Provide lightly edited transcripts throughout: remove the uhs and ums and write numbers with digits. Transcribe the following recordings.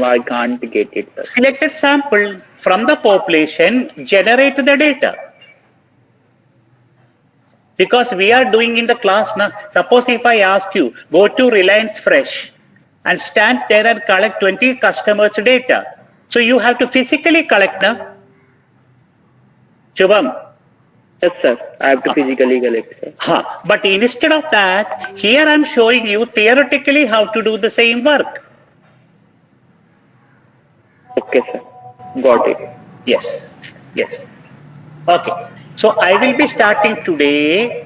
I can't get it, sir. Selected sample from the population, generate the data. Because we are doing in the class now. Suppose if I ask you, go to Reliance Fresh and stand there and collect 20 customers' data. So you have to physically collect now. Shubham. Yes, sir. I have to physically collect, sir. But instead of that, here I am showing you theoretically how to do the same work. Okay, sir. Got it. Yes. Yes. Okay. So I will be starting today.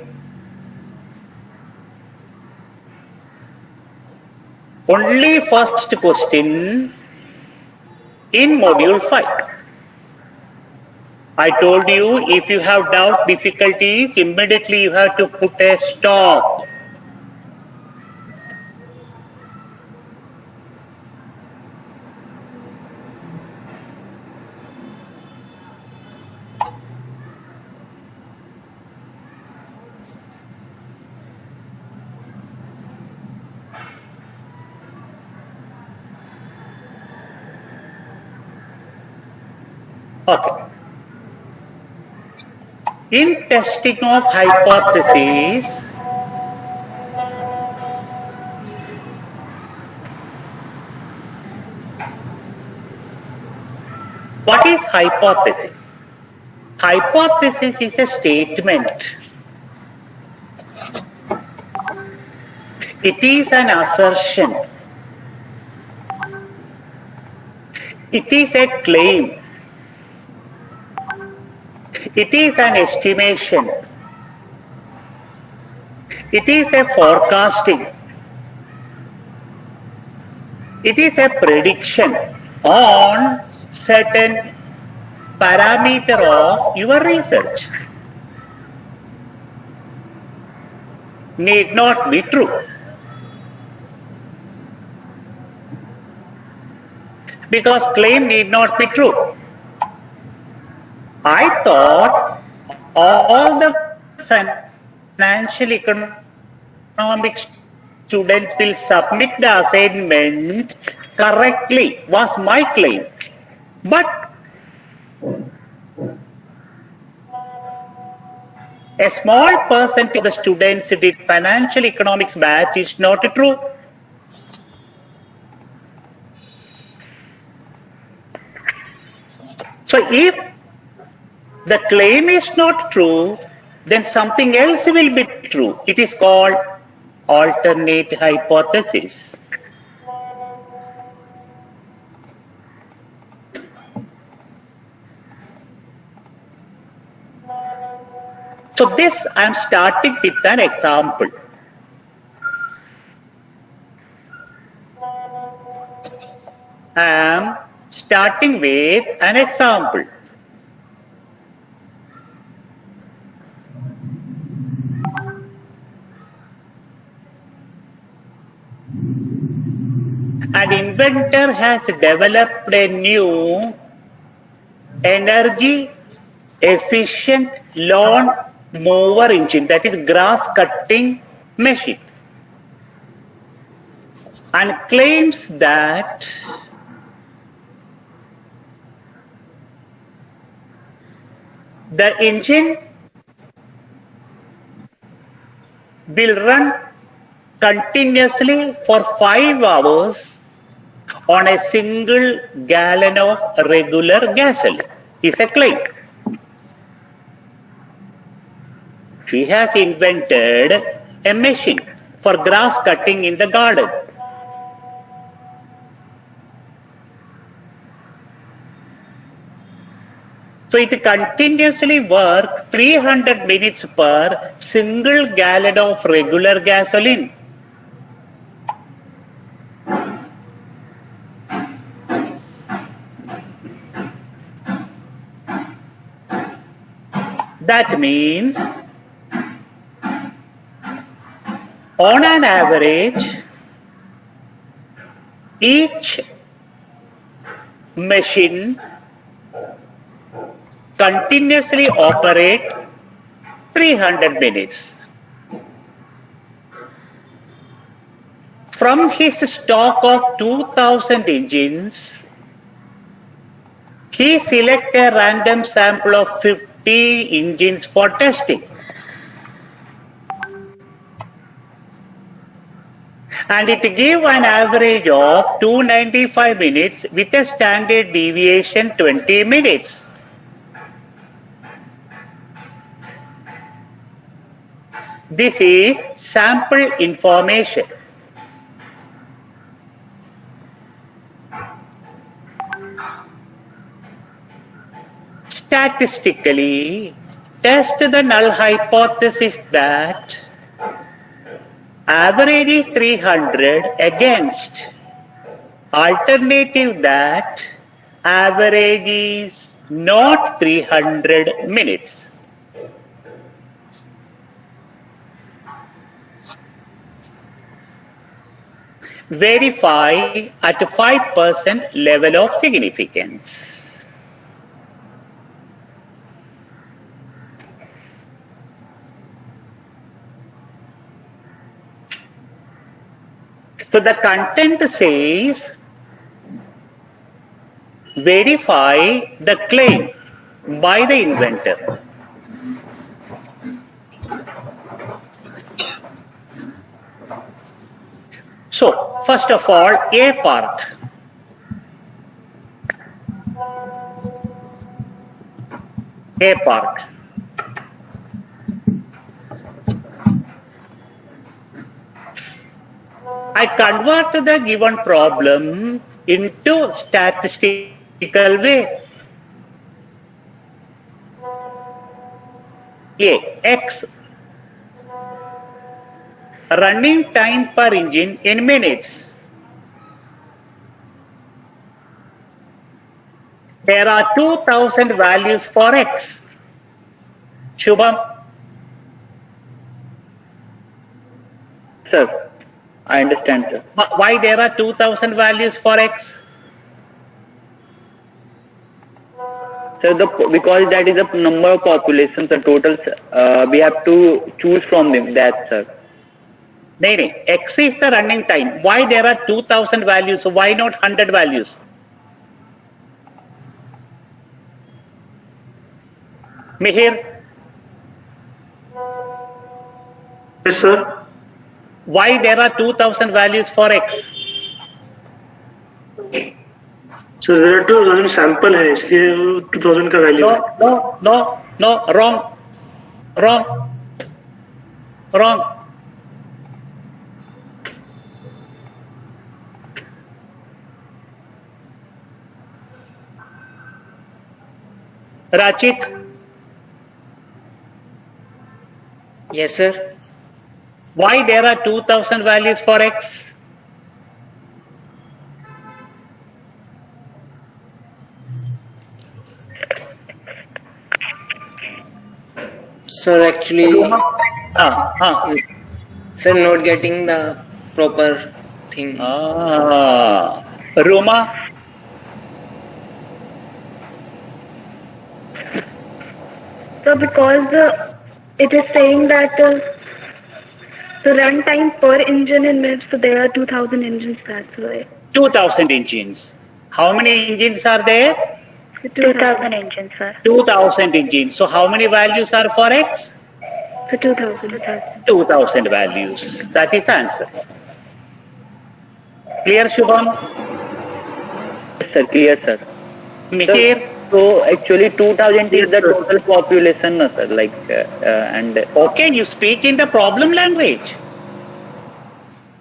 Only first question in module 5. I told you if you have doubt, difficulties, immediately you have to put a stop. Okay. In testing of hypotheses, what is hypothesis? Hypothesis is a statement. It is an assertion. It is a claim. It is an estimation. It is a forecasting. It is a prediction on certain parameter of your research. Need not be true. Because claim need not be true. I thought all the financial economics students will submit the assignment correctly, was my claim. But a small percent of the students did financial economics batch is not true. So if the claim is not true, then something else will be true. It is called alternate hypothesis. So this I am starting with an example. I am starting with an example. An inventor has developed a new energy efficient lawn mower engine, that is grass cutting machine, and claims that the engine will run continuously for 5 hours on a single gallon of regular gasoline. Is a claim. He has invented a machine for grass cutting in the garden. So it continuously works 300 minutes per single gallon of regular gasoline. That means on an average, each machine continuously operates 300 minutes. from his stock of 2000 engines, he select a random sample of 50 engines for testing. And it give an average of 295 minutes with a standard deviation 20 minutes. This is sample information. Statistically, test the null hypothesis that average is 300 against alternative that average is not 300 minutes. Verify at 5% level of significance. So the content says, verify the claim by the inventor. So, first of all, A part. A part. I convert the given problem into statistical way. A, X. Running time per engine in minutes. There are 2000 values for X. Shubham? Sir, I understand, sir. Why there are 2000 values for X? Sir, because that is the number of populations, the total, we have to choose from them, that, sir. No, X is the running time. Why there are 2000 values? Why not 100 values? Mihir? Yes, sir. Why there are 2000 values for X? So there are 2000 sample है इसलिए 2000 का value No, wrong. Rachit? Yes, sir. Why there are 2000 values for X? Sir, actually, sir, not getting the proper thing. Roma? So because it is saying that the run time per engine in minutes, so there are 2000 engines, that's why. 2000 engines. How many engines are there? 2000 engines, sir. 2000 engines. So how many values are for X? So 2000. 2000 values. That is the answer. Clear, Shubham? Yes, sir, clear, sir. Mihir? So actually 2000 is the total population, no, sir, like, and... Okay, you speak in the problem language.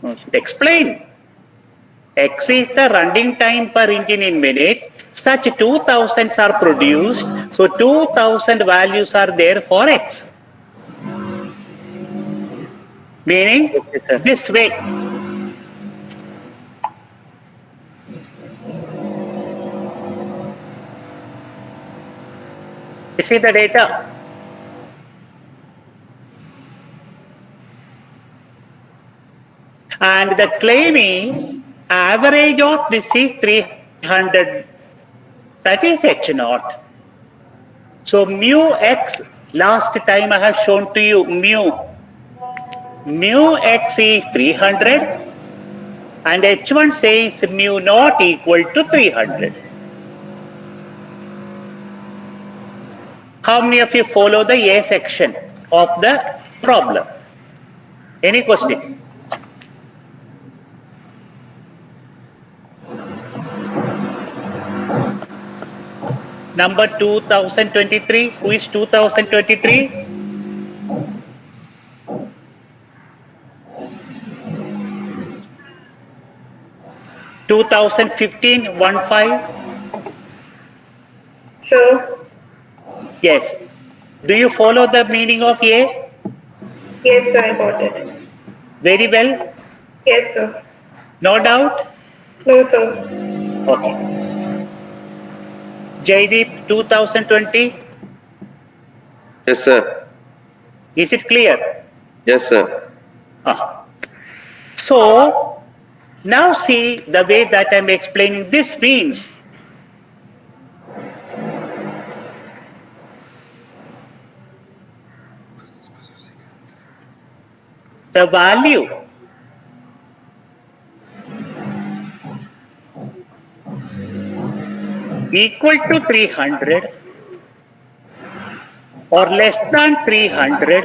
No, sir. Explain. X is the running time per engine in minutes. Such 2000s are produced. So 2000 values are there for X. Meaning, Okay, sir. this way. You see the data? And the claim is average of this is 300. That is H naught. So mu X, last time I have shown to you mu. Mu X is 300 And H1 says mu naught equal to 300. How many of you follow the A section of the problem? Any question? Number 2023. Who is 2023? (2015) 1-5. Sure. Yes. Do you follow the meaning of A? Yes, sir, I got it. Very well. Yes, sir. No doubt. No, sir. Okay. Jaideep 2020. Yes, sir. Is it clear? Yes, sir. So now see the way that I'm explaining this means the value equal to 300 or less than 300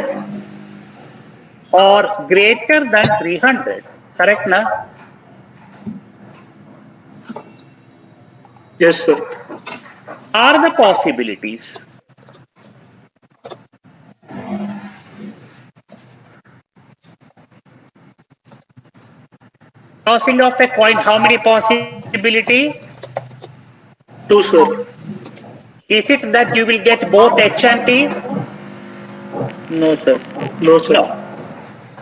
or greater than 300. Correct, na? Yes, sir. Are the possibilities. Tossing of a coin, how many possibility? 2, sir. Is it that you will get both H and T? No, sir. No, sir. No.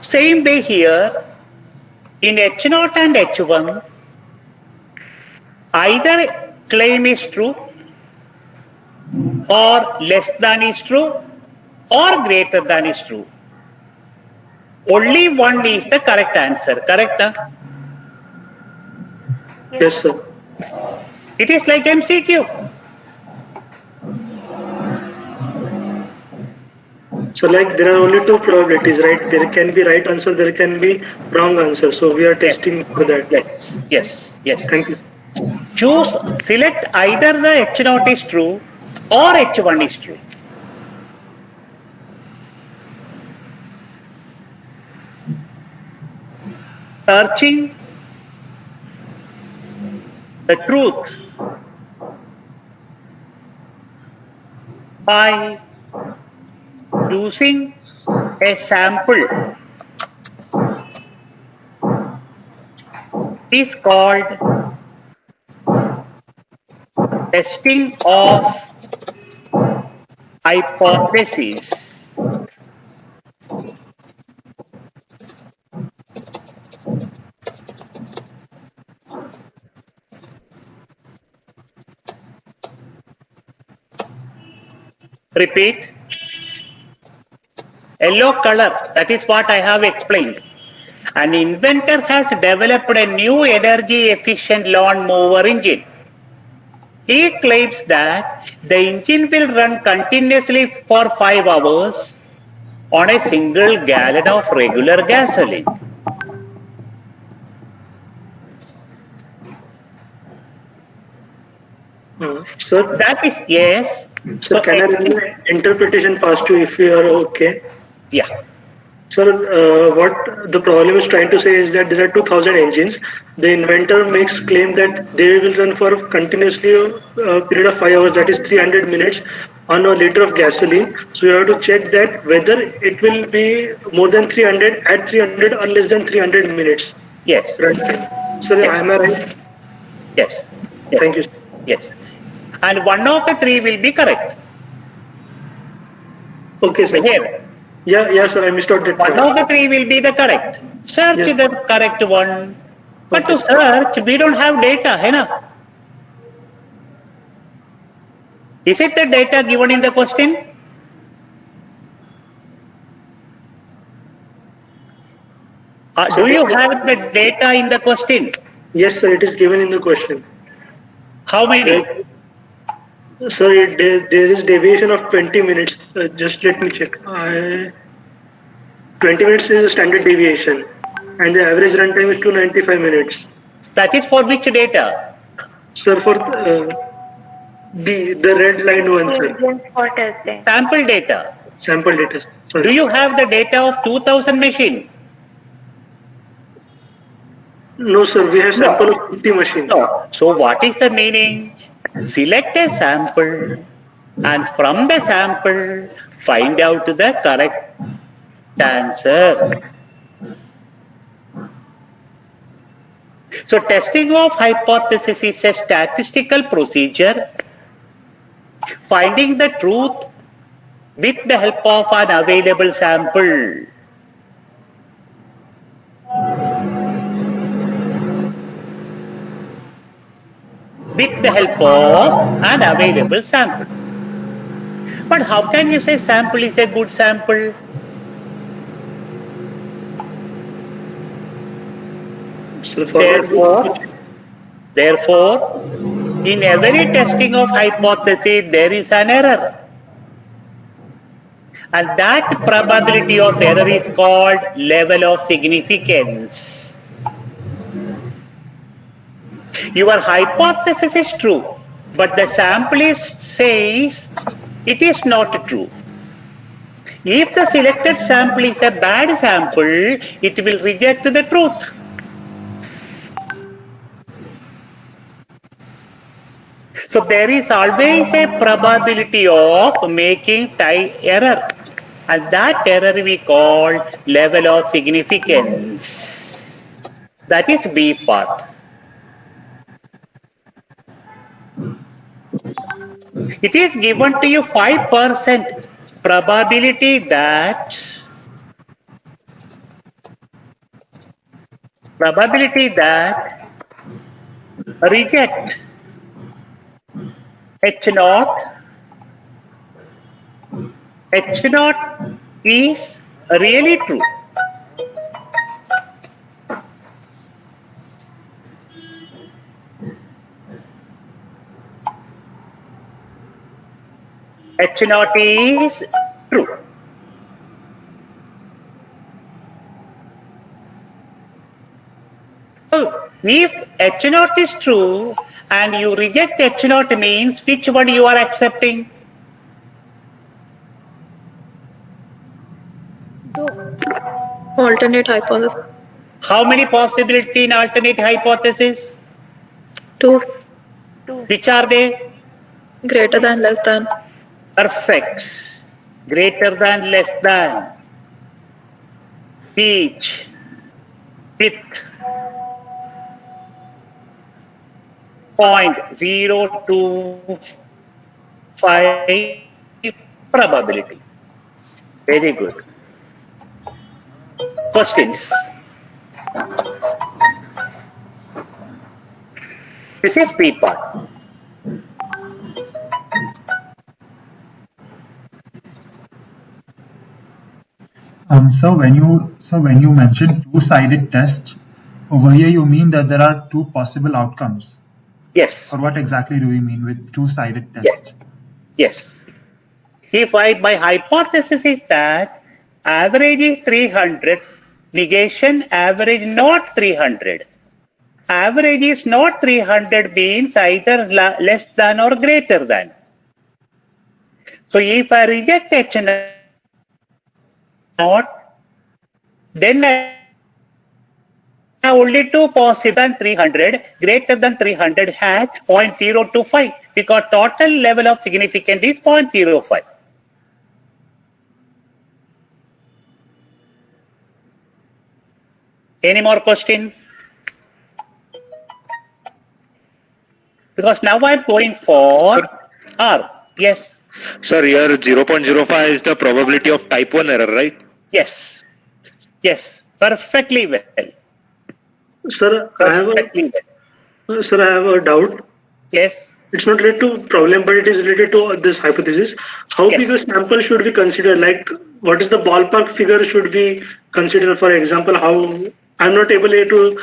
Same way here, in H0 and H1, either claim is true or less than is true or greater than is true. Only one is the correct answer. Correct? Huh? Yes, sir. It is like MCQ. So like there are only 2 probabilities, right? There can be right answer, there can be wrong answer. So we are testing for that. Yes. Thank you. Select either the H0 is true or H1 is true. Searching the truth by using a sample is called testing of hypothesis. Repeat. Yellow color, that is what I have explained. An inventor has developed a new energy efficient lawn mower engine. He claims that the engine will run continuously for 5 hours on a single gallon of regular gasoline. Sir, That is, yes. sir, can I run the interpretation past you if you are okay? Yeah. Sir, what the problem is trying to say is that there are 2000 engines. The inventor makes claim that they will run for continuously a period of 5 hours, that is 300 minutes on a liter of gasoline. So you have to check that whether it will be more than 300 at 300 or less than 300 minutes. Yes. Right. Sir, Yes. am I right? Yes. Thank you. Yes. And one of the 3 will be correct. Okay, sir. Here. Yeah, sir, I missed out that One point. of the 3 will be the correct. Search Yes. the correct one. But to search, we don't have data, hai na? Is it the data given in the question? Do you have the data in the question? Yes, sir, it is given in the question. How many? Sir, there is deviation of 20 minutes. Just let me check. 20 minutes is a standard deviation. and the average runtime is 295 minutes. That is for which data? Sir, for the red line one, sir. Just for testing. Sample data. Sample data. Sorry. Do you have the data of 2000 machine? No, sir. We have sample of 50 machines. No. So what is the meaning? Select a sample and from the sample find out the correct answer. So testing of hypothesis is a statistical procedure finding the truth with the help of an available sample. With the help of an available sample. But how can you say sample is a good sample? So Therefore, in every testing of hypothesis, there is an error. And that probability of error is called level of significance. Your hypothesis is true, but the sample says it is not true. If the selected sample is a bad sample, it will reject the truth. So there is always a probability of making error, and that error we call level of significance. That is B part. It is given to you 5% probability that reject H0. H0 is really true. H0 is true. So, if H0 is true and you reject H0 means which one you are accepting? Alternate hypothesis. How many possibility in alternate hypothesis? 2. Which are they? Greater than, less than. Perfect. Greater than, less than. Each with 0.025 probability. Very good. Questions? This is B part. So when you mention two-sided test, over here you mean that there are two possible outcomes. Yes. Or what exactly do we mean with two-sided test? Yes. If my hypothesis is that average is 300, negation average not 300. Average is not 300 means either less than or greater than. So if I reject H0, then I have only two possible than 300, greater than 300 has 0.025 because total level of significance is 0.05. Any more question? Because now I'm going for R. Yes. Sir, here 0.05 is the probability of type 1 error, right? Yes. Yes. Perfectly well. Sir, I have a doubt. Yes. It's not related to problem, but it is related to this hypothesis. How Yes. big a sample should we consider? Like, what is the ballpark figure should we consider? For example, how I'm not able to,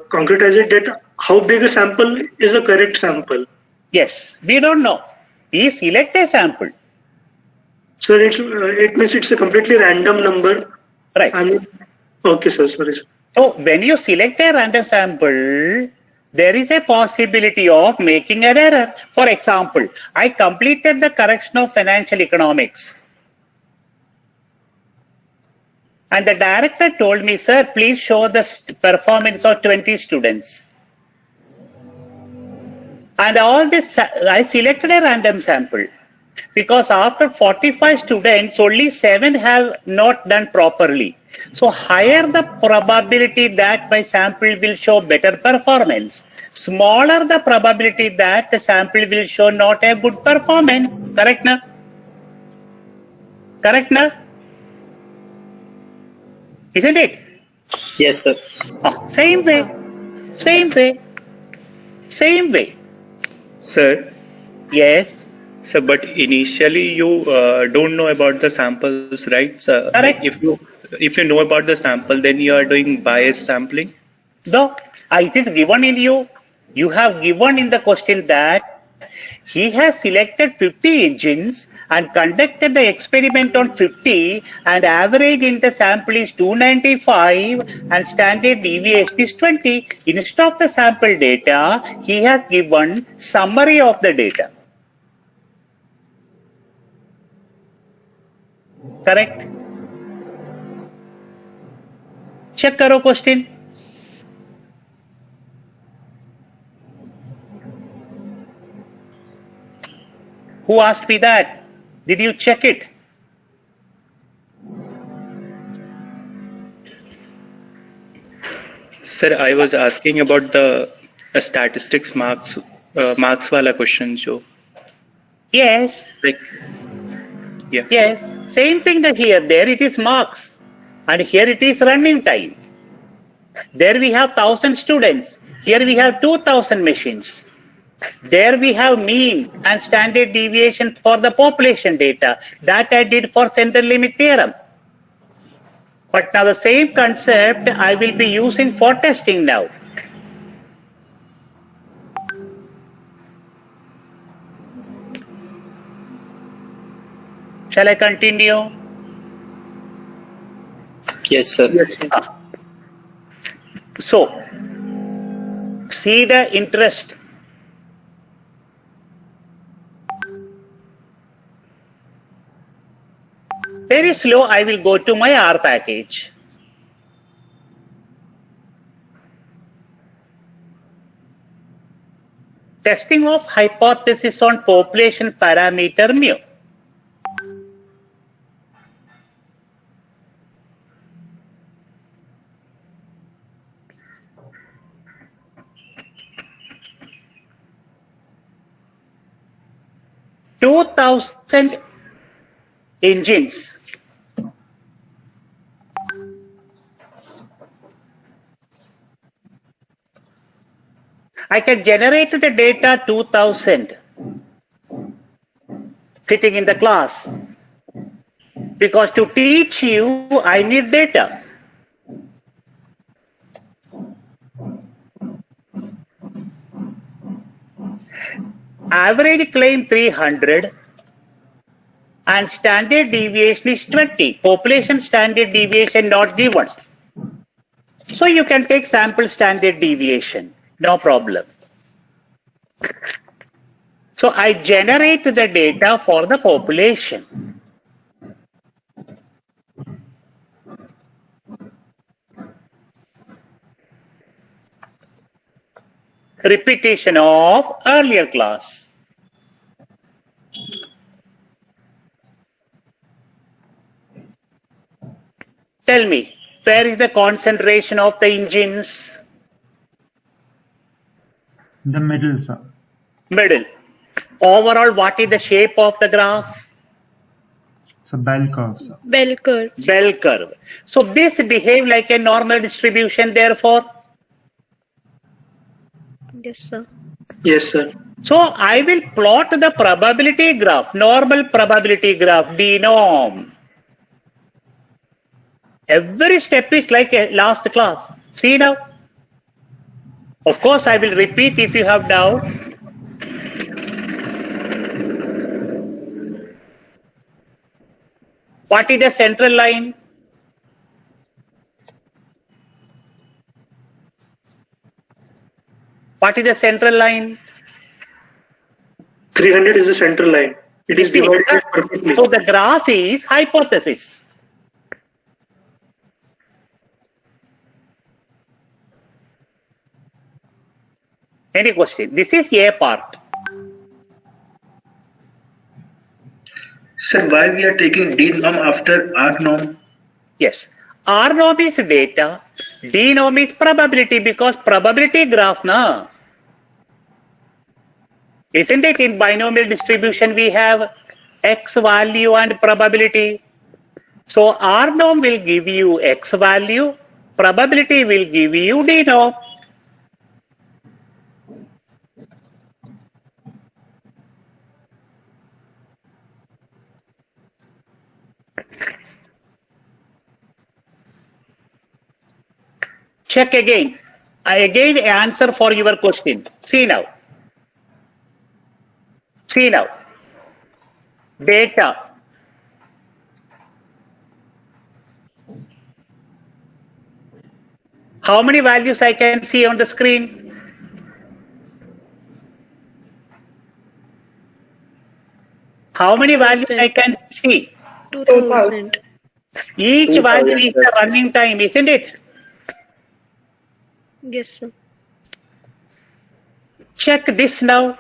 concretize it. That how big a sample is a correct sample? Yes. We don't know. We select a sample. So it means it's a completely random number. Right. And Okay, sir. Sorry, sir. So when you select a random sample, there is a possibility of making an error. For example, I completed the correction of financial economics. And the director told me, sir, please show the performance of 20 students. And all this, I selected a random sample. Because after 45 students, only 7 have not done properly. So higher the probability that my sample will show better performance. Smaller the probability that the sample will show not a good performance. Correct na? Correct na? Isn't it? Yes, sir. Oh, same way. Same way. Same way. Sir, Yes. sir, but initially you don't know about the samples, right? Sir, Correct. If you know about the sample, then you are doing bias sampling. No, it is given in you. You have given in the question that he has selected 50 engines and conducted the experiment on 50 and average in the sample is 295 and standard deviation is 20. Instead of the sample data, he has given summary of the data. Correct? Check karo question. Who asked me that? Did you check it? Sir, I was asking about the statistics marks wala question jo Yes. like yeah. Yes. Same thing that here. There it is marks. And here it is running time. There we have 1,000 students. Here we have 2,000 machines. There we have mean and standard deviation for the population data. That I did for central limit theorem. But now the same concept I will be using for testing now. Shall I continue? Yes, sir. So, see the interest. Very slow, I will go to my R package. Testing of hypothesis on population parameter mu. $2,000 engines. I can generate the data 2000 sitting in the class because to teach you I need data. Average claim 300 and standard deviation is 20. Population standard deviation not given. So you can take sample standard deviation, no problem. So I generate the data for the population. Repetition of earlier class. Tell me, where is the concentration of the engines? In the middle, sir. Middle. Overall, what is the shape of the graph? It's a bell curve, sir. Bell curve. Bell curve. So this behave like a normal distribution, therefore. Yes, sir. Yes, sir. So I will plot the probability graph, normal probability graph, denom. Every step is like a last class. See now? Of course, I will repeat if you have doubt. What is the central line? What is the central line? 300 is the central line. It is divided perfectly. So the graph is hypothesis. Any question? This is A part. Sir, why we are taking D norm after R norm? Yes. R norm is data. D norm is probability because probability graph na. Isn't it in binomial distribution we have X value and probability? So R norm will give you X value. Probability will give you D norm. Check again. Again answer for your question. See now. See now. Data. How many values I can see on the screen? How many values I can see? 2000. Each value is the running time, isn't it? Yes, sir. Check this now.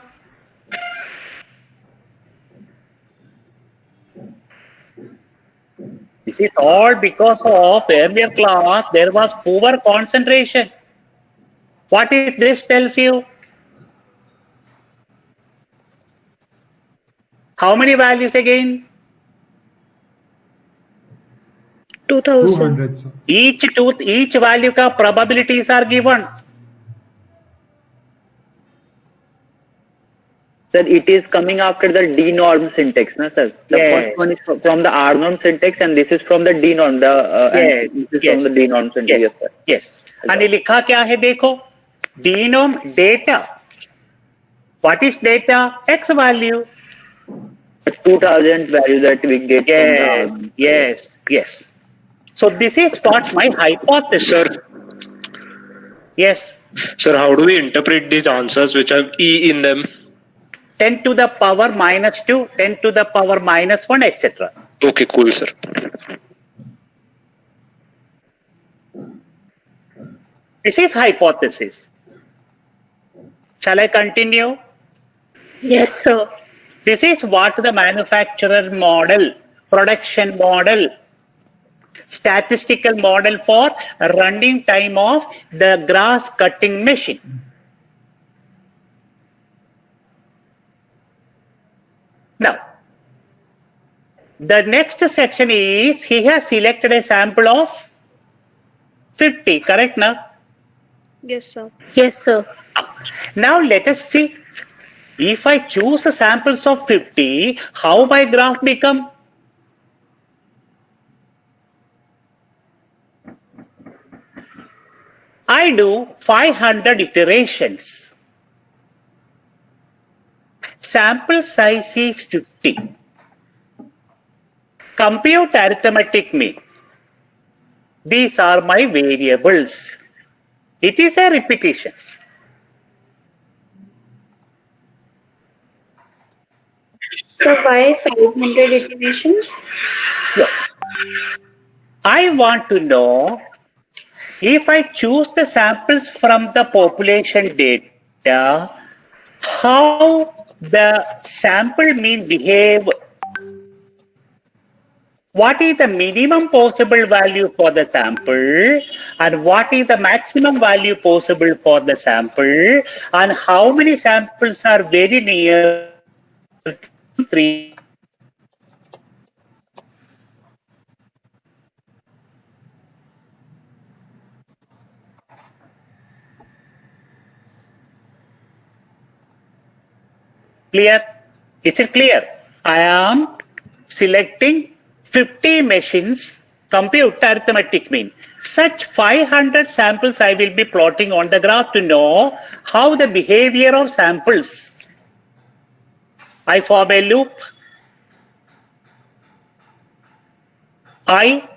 This is all because of earlier class there was poor concentration. What is this tells you? How many values again? 2000. 200, sir. Each value ka probabilities are given. Sir, it is coming after the D norm syntax, na sir? The Yes. first one is from the R norm syntax and this is from the D norm. Yes, And this is yes. from the D norm syntax. Yes, Yes, sir. yes. And लिखा क्या है देखो? D norm data. What is data? X value. 2000 value that we get from the R Yes, norm. yes, yes. So this is what my hypothesis. Sir, Yes. sir, how do we interpret these answers which have E in them? 10 to the power minus 2, 10 to the power minus 1, etc. Okay, cool, sir. This is hypothesis. Shall I continue? Yes, sir. This is what the manufacturer model, production model, statistical model for running time of the grass cutting machine. Now, the next section is he has selected a sample of 50, correct now? Yes, sir. Yes, sir. Now let us see. If I choose samples of 50, how my graph become? I do 500 iterations. Sample size is 50. Compute arithmetic mean. These are my variables. It is a repetition. So why 500 iterations? I want to know if I choose the samples from the population data, how the sample mean behave. What is the minimum possible value for the sample and what is the maximum value possible for the sample and how many samples are very near 3. Clear? Is it clear? I am selecting 50 machines, compute arithmetic mean. Such 500 samples I will be plotting on the graph to know how the behavior of samples. I form a loop. I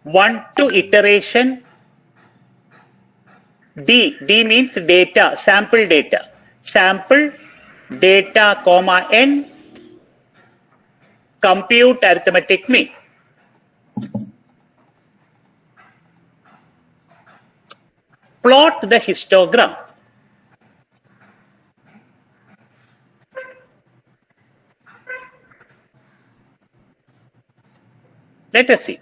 want to iteration D means data, sample data. Sample data, comma, N, compute arithmetic mean. Plot the histogram. Let us see.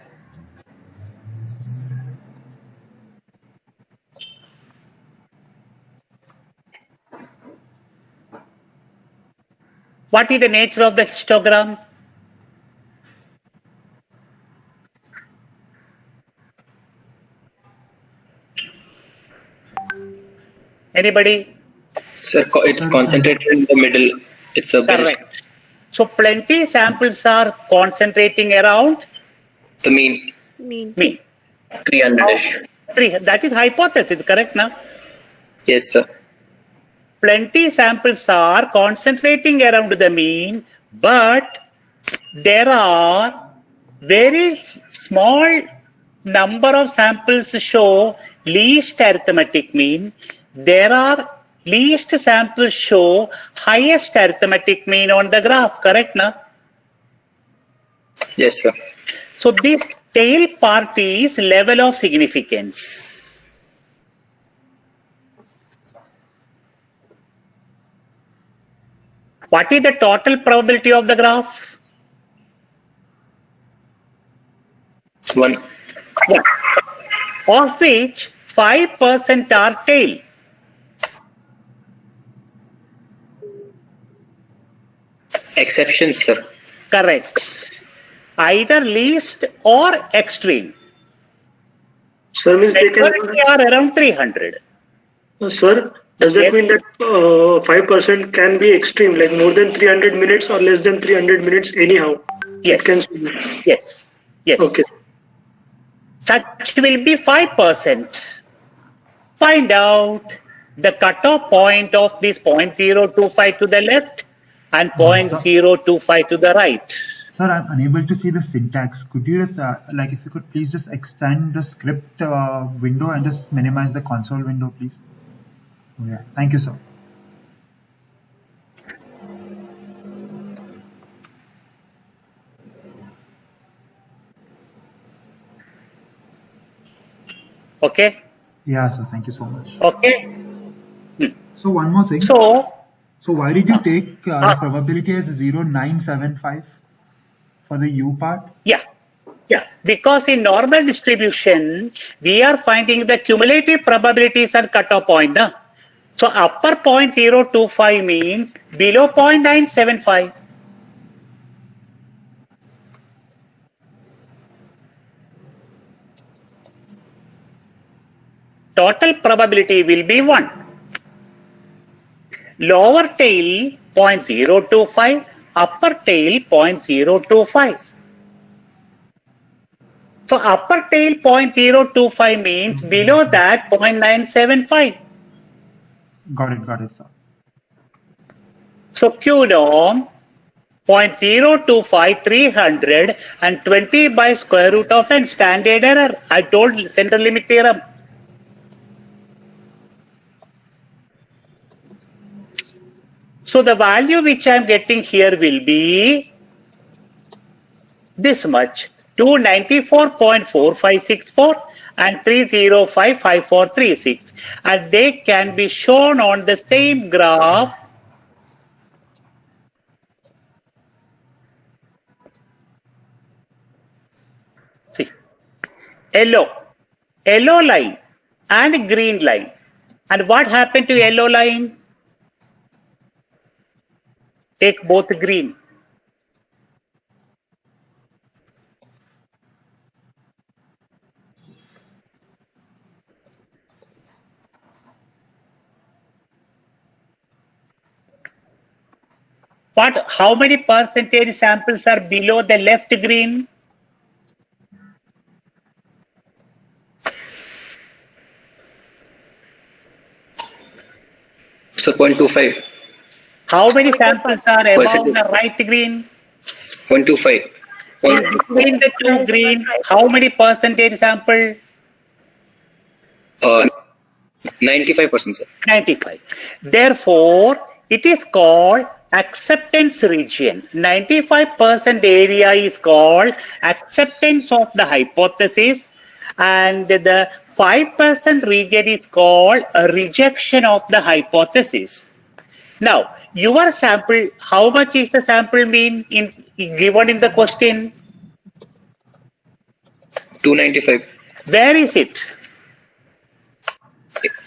What is the nature of the histogram? Anybody? Sir, it's concentrated in the middle. It's a base. Correct. So plenty samples are concentrating around The mean. mean. 300-ish. That is hypothesis, correct now? Yes, sir. Plenty samples are concentrating around the mean, but there are very small number of samples show least arithmetic mean. There are least samples show highest arithmetic mean on the graph, correct now? Yes, sir. So this tail part is level of significance. What is the total probability of the graph? 1. 1. Of which 5% are tail. Exceptions, sir. Correct. Either least or extreme. Sir, means they can. Majority are around 300. Sir, does that mean that 5% can be extreme, like more than 300 minutes or less than 300 minutes anyhow? Yes. It can. Yes. Yes. Okay. Such will be 5%. Find out the cutoff point of this 0.025 to the left and 0.025 to the right. Sir, I'm unable to see the syntax. Could you just, if you could please just extend the script window and just minimize the console window, please? Oh, yeah. Thank you, sir. Okay? Yeah, sir. Thank you so much. Okay? So one more thing. So why did you take the probability as 0.975 for the U part? Yeah. Because in normal distribution, we are finding the cumulative probabilities and cutoff point. Na? So upper 0.025 means below 0.975. Total probability will be 1. Lower tail 0.025, upper tail 0.025. So upper tail 0.025 means below that 0.975. Got it, sir. So Q norm 0.025 300 and 20 by square root of n, standard error. I told central limit theorem. So the value which I am getting here will be this much, 294.4564 and 3055436, and they can be shown on the same graph. See, yellow line and green line. And what happened to yellow line? Take both green. How many percentage samples are below the left green? So 0.25. How many samples are above the right green? 0.25. Between the two green, how many percentage sample? 95%, sir. 95. Therefore, it is called acceptance region. 95% area is called acceptance of the hypothesis, and the 5% region is called a rejection of the hypothesis. Now, your sample, how much is the sample mean given in the question? 295. Where is it?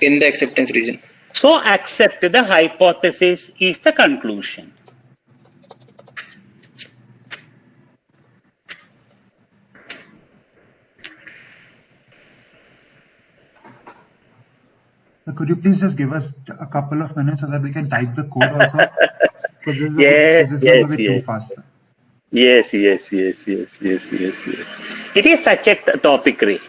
In the acceptance region. So accept the hypothesis is the conclusion. So could you please just give us a couple of minutes so that we can type the code also? Because this is Yes, this is going to yes, be too yes. fast. Yes. It is such a topic, Ray.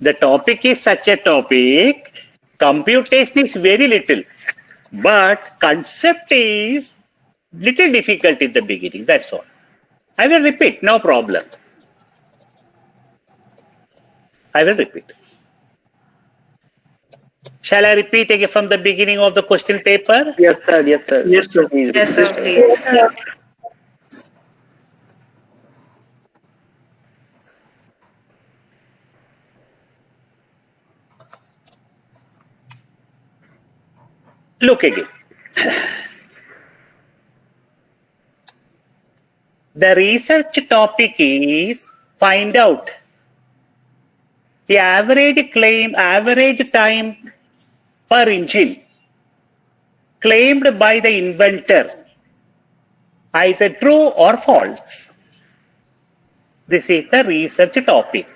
The topic is such a topic. Computation is very little, but concept is little difficult in the beginning. That's all. I will repeat, no problem. I will repeat. Shall I repeat again from the beginning of the question paper? Yes, sir. Yes, sir. Yes, sir. Please. Yes, sir, please. Look again. The research topic is find out the average time per engine claimed by the inventor, either true or false. This is the research topic.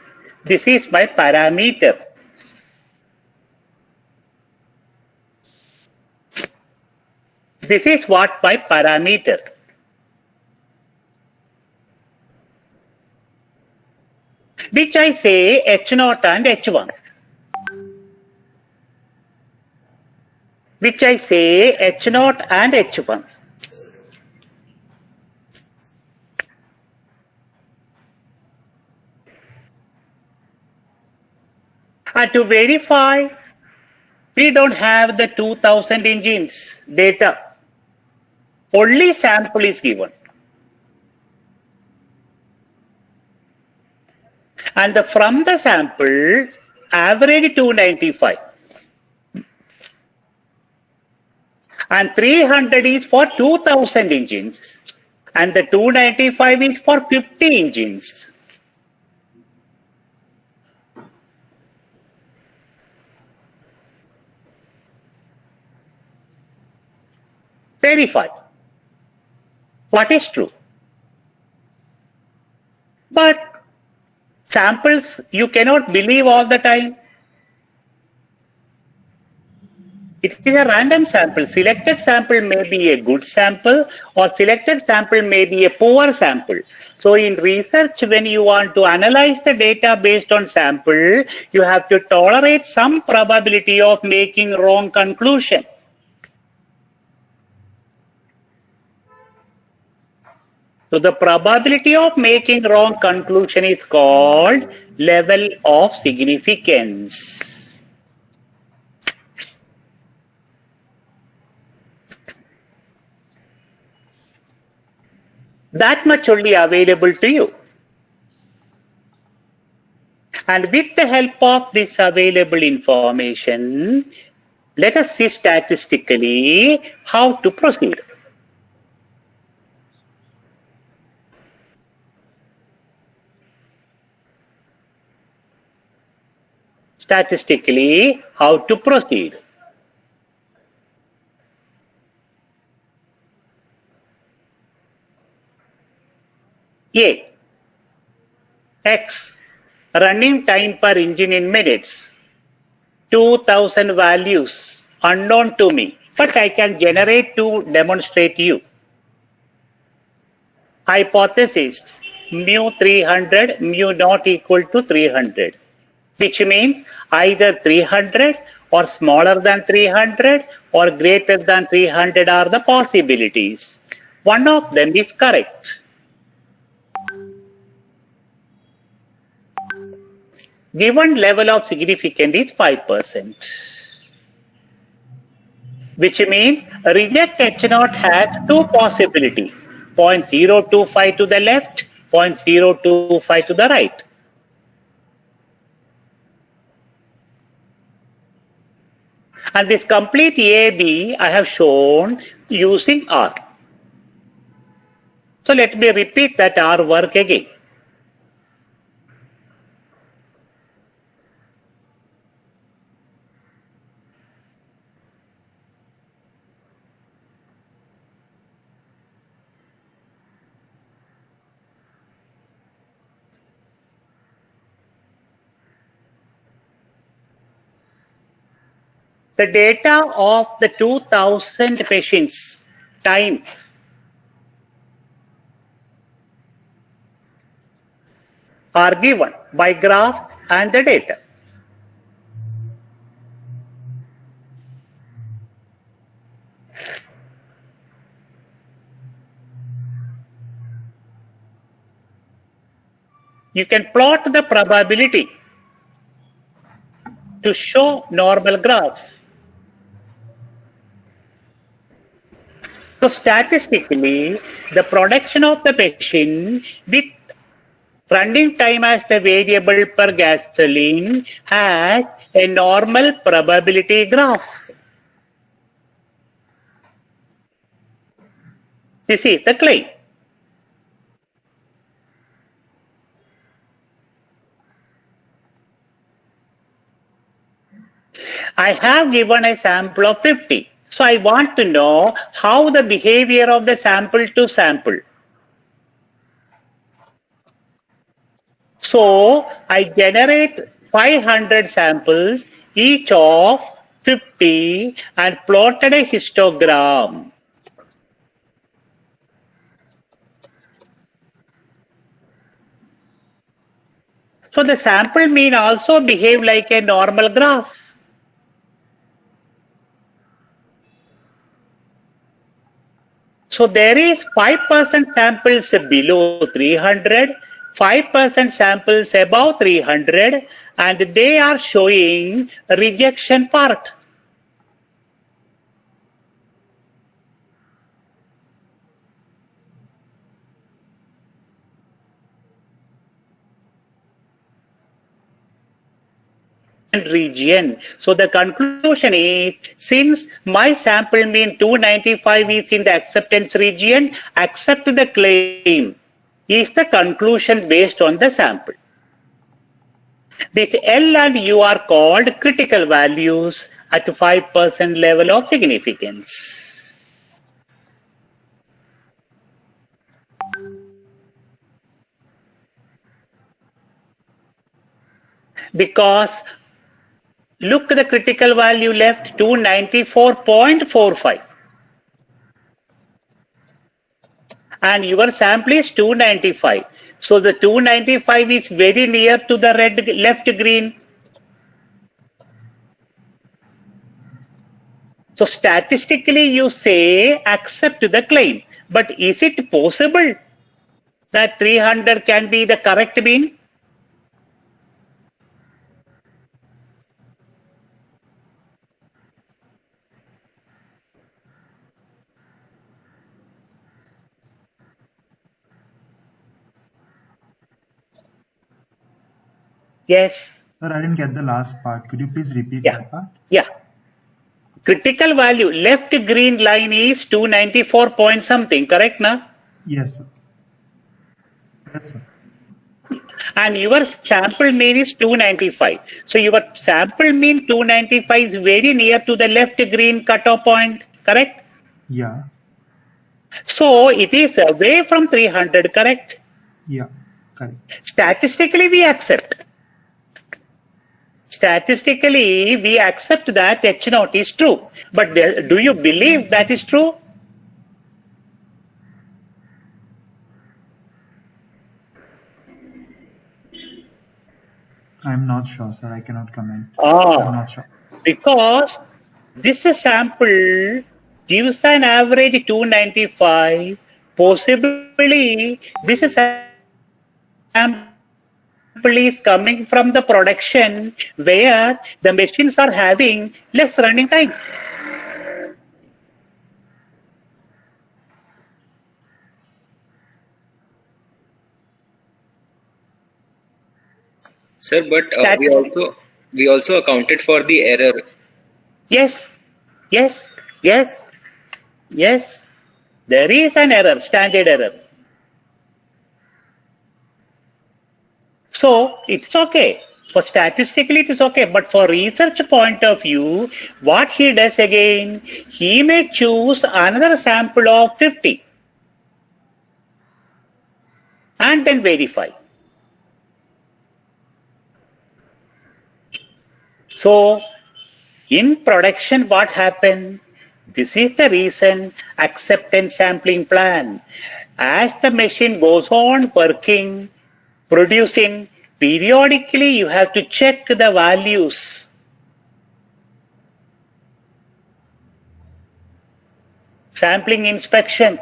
This is my parameter. This is what my parameter. Which I say H0 and H1. Which I say H0 and H1. And to verify, we don't have the 2000 engines data. Only sample is given. And from the sample, average 295. And 300 is for 2000 engines. And the 295 is for 50 engines. Verify what is true. But samples you cannot believe all the time. It is a random sample. Selected sample may be a good sample or selected sample may be a poor sample. So in research, when you want to analyze the data based on sample, you have to tolerate some probability of making wrong conclusion. So the probability of making wrong conclusion is called level of significance. That much only available to you. And with the help of this available information, let us see statistically how to proceed. Statistically, how to proceed. A. X. Running time per engine in minutes. 2000 values unknown to me, but I can generate to demonstrate you. Hypothesis mu 300, mu not equal to 300. Which means either 300 or smaller than 300 or greater than 300 are the possibilities. One of them is correct. Given level of significance is 5%. which means reject H0 has two possibilities, 0.025 to the left, 0.025 to the right. And this complete AB I have shown using R. So let me repeat that R work again. The data of the 2000 patients time are given by graph and the data. You can plot the probability to show normal graphs. So statistically, the production of the patient with running time as the variable per gasoline has a normal probability graph. This is the claim. I have given a sample of 50. So I want to know how the behavior of the sample to sample. So I generate 500 samples, each of 50, and plotted a histogram. So the sample mean also behave like a normal graph. So there is 5% samples below 300, 5% samples above 300, and they are showing rejection part. Region. So the conclusion is, since my sample mean 295 is in the acceptance region, accept the claim is the conclusion based on the sample. This L and U are called critical values at 5% level of significance. Because look at the critical value left, 294.45. And your sample is 295. So the 295 is very near to the red left green. So statistically you say accept the claim. But is it possible that 300 can be the correct mean? Yes. Sir, I didn't get the last part. Could you please repeat that part? Yeah. Critical value, left green line is 294 point something, correct na? Yes, sir. Yes, sir. And your sample mean is 295. So your sample mean 295 is very near to the left green cutoff point, correct? Yeah. So it is away from 300, correct? Yeah, correct. Statistically we accept. Statistically, we accept that H0 is true. But do you believe that is true? I'm not sure, sir. I cannot comment. I'm not sure. Because this sample gives an average 295. Possibly, this sample is coming from the production where the machines are having less running time. Sir, but we also accounted for the error. Yes. There is an error, standard error. So it's okay. For statistically it is okay, but for research point of view, what he does again, he may choose another sample of 50 and then verify. So in production, what happened? This is the reason acceptance sampling plan. As the machine goes on working, producing, periodically you have to check the values. Sampling inspection.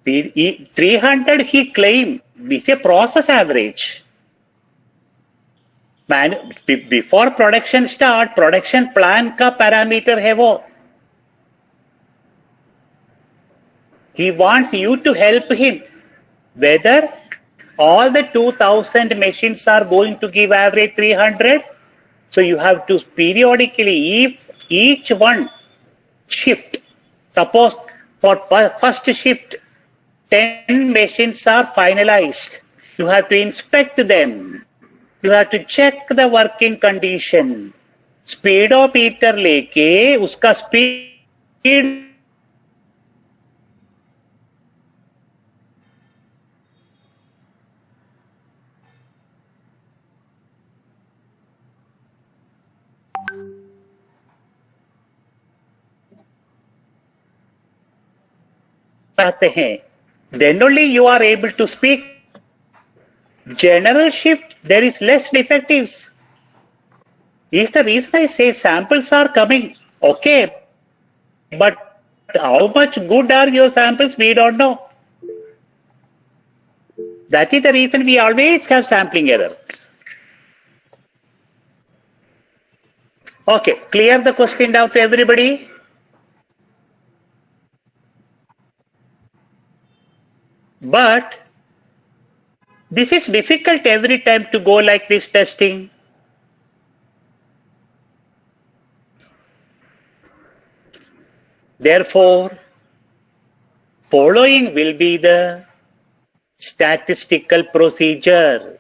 300 he claimed is a process average. Before production start, production plan का parameter है वो. He wants you to help him. Whether all the 2000 machines are going to give average 300. So you have to periodically, if each one shift, suppose for first shift, 10 machines are finalized. You have to inspect them. You have to check the working condition. Speedometer लेके उसका speed पाते हैं. Then only you are able to speak. General shift, there is less defectives. Is the reason I say samples are coming. Okay. But how much good are your samples? We don't know. That is the reason we always have sampling error. Okay. Clear the question down to everybody? But this is difficult every time to go like this testing. Therefore, following will be the statistical procedure.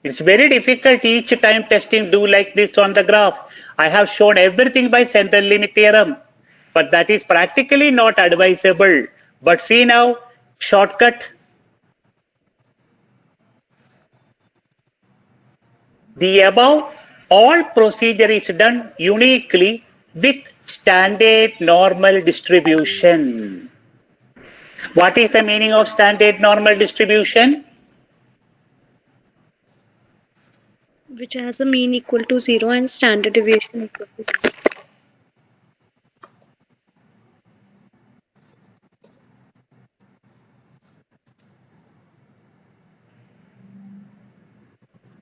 It's very difficult each time testing do like this on the graph. I have shown everything by central limit theorem. But that is practically not advisable. But see now, shortcut. The above, all procedure is done uniquely with standard normal distribution. What is the meaning of standard normal distribution? Which has a mean equal to 0 and standard deviation equal to 2.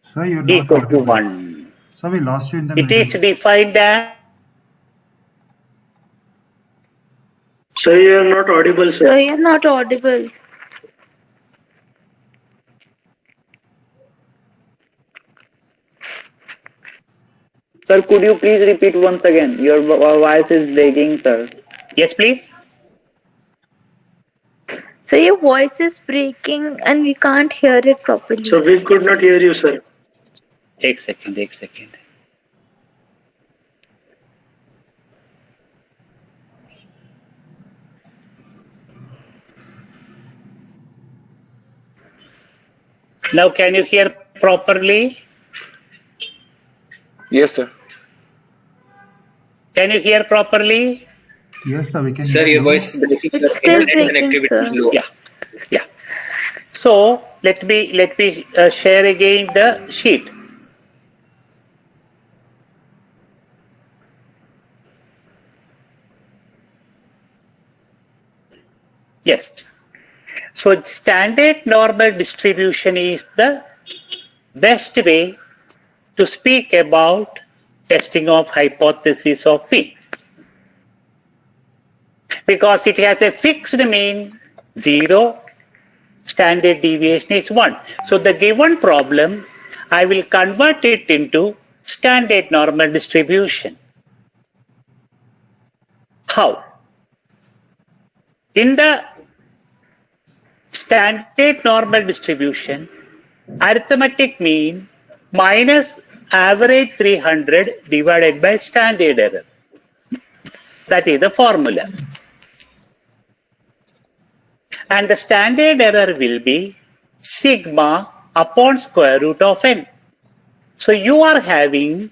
Sir, you're not Equal to audible. 1. Sir, we lost you in the It middle. is defined as. Sir, you are not audible, So sir. you're not audible. Sir, could you please repeat once again? Your voice is breaking, sir. Yes, please. So your voice is breaking and we can't hear it properly. So we could not hear you, sir. एक second. Now can you hear properly? Yes, sir. Can you hear properly? Yes, sir, we can Sir, hear your you. voice is breaking. It's still breaking, Connectivity is sir. low. Yeah. So let me share again the sheet. Yes. So standard normal distribution is the best way to speak about testing of hypothesis of P. because it has a fixed mean 0, standard deviation is 1. So the given problem, I will convert it into standard normal distribution. How? In the standard normal distribution, arithmetic mean minus average 300 divided by standard error. That is the formula. And the standard error will be sigma upon square root of n. So you are having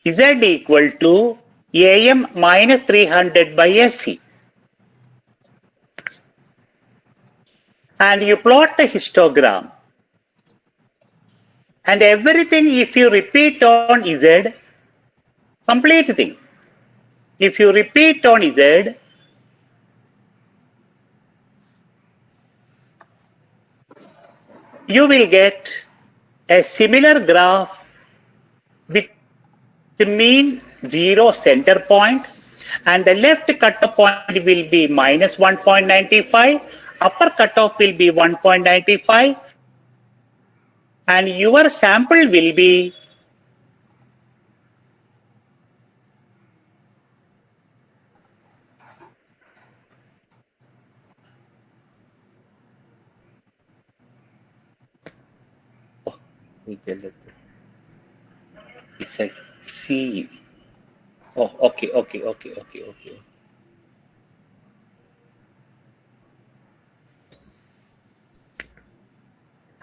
z equal to am minus 300 by sc. And you plot the histogram. And everything, if you repeat on z, complete thing. If you repeat on z, you will get a similar graph with the mean 0 center point, and the left cutoff point will be minus 1.95, upper cutoff will be 1.95, and your sample will be it's a C. Oh, okay.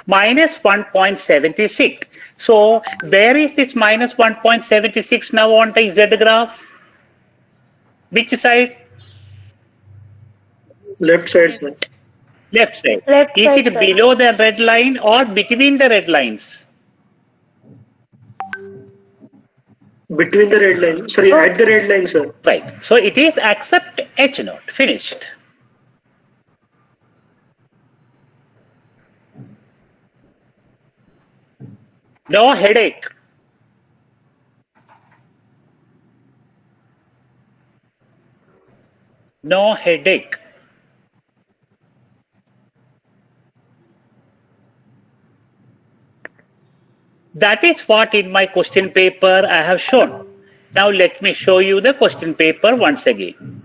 Minus 1.76. So where is this minus 1.76 now on the Z graph? Which side? Left side, sir. Left side. Left Is side, it sir. below the red line or between the red lines? Between the red line. Sorry, at the red line, sir. Right. So it is accept H naught. Finished. No headache. No headache. That is what in my question paper I have shown. Now let me show you the question paper once again.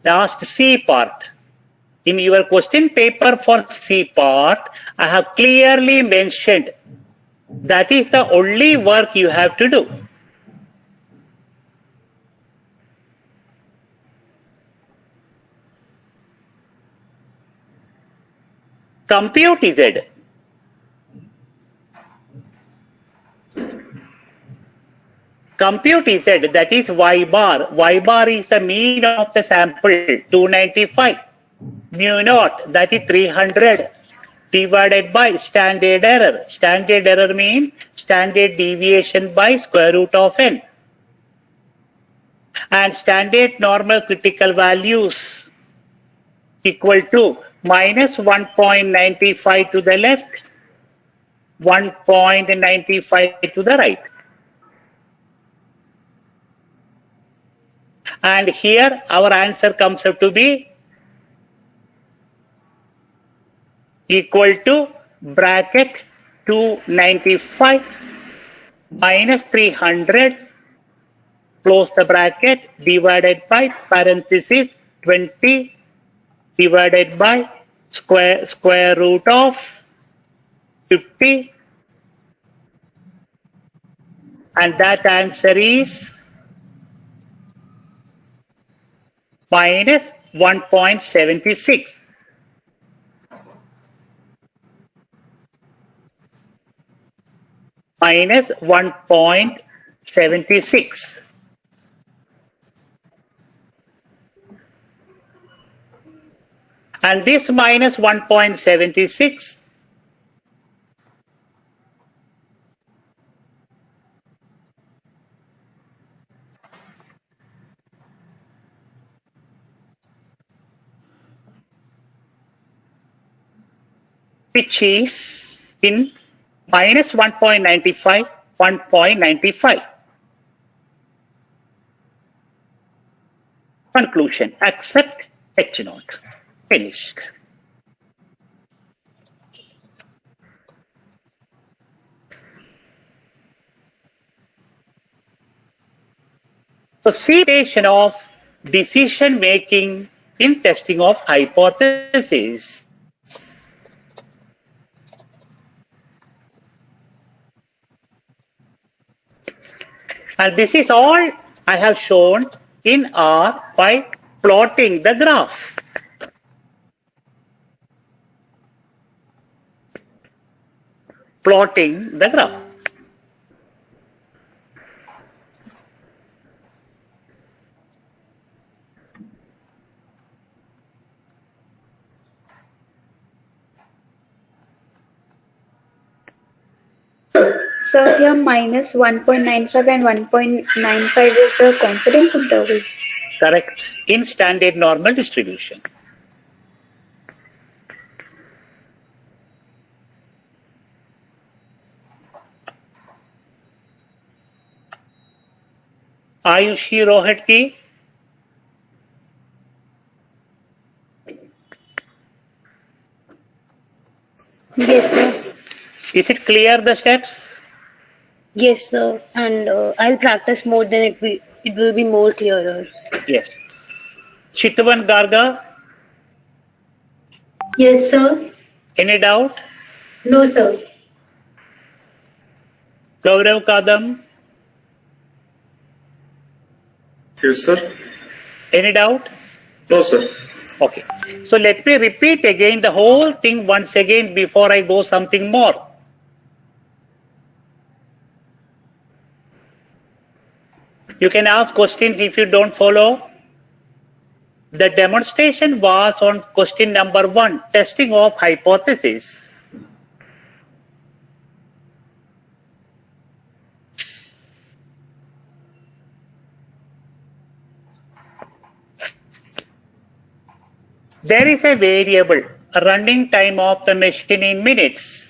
Last C part. In your question paper for C part, I have clearly mentioned that is the only work you have to do. Compute Z. Compute Z, that is Y bar. Y bar is the mean of the sample, 295. Mu naught, that is 300, divided by standard error. Standard error means standard deviation by square root of n. And standard normal critical values equal to minus 1.95 to the left, 1.95 to the right. And here our answer comes up to be equal to bracket 295 minus 300, close the bracket, divided by parenthesis 20 divided by square root of 50, and that answer is minus 1.76. Minus 1.76. And this minus 1.76 which is in minus 1.95, 1.95. Conclusion, accept H0. Finished. So, simulation of decision making in testing of hypotheses. And this is all I have shown in R by plotting the graph. Plotting the graph. So here minus 1.95 and 1.95 is the confidence interval. Correct. In standard normal distribution. Ayushi Rohatgi. Yes, sir. Is it clear the steps? Yes, sir. And I'll practice more, then it will be more clearer. Yes. Chitavan Garga. Yes, sir. Any doubt? No, sir. Gaurav Kadam. Yes, sir. Any doubt? No, sir. Okay. So let me repeat again the whole thing once again before I go something more. You can ask questions if you don't follow. The demonstration was on question number 1, testing of hypothesis. There is a variable, running time of the machine in minutes.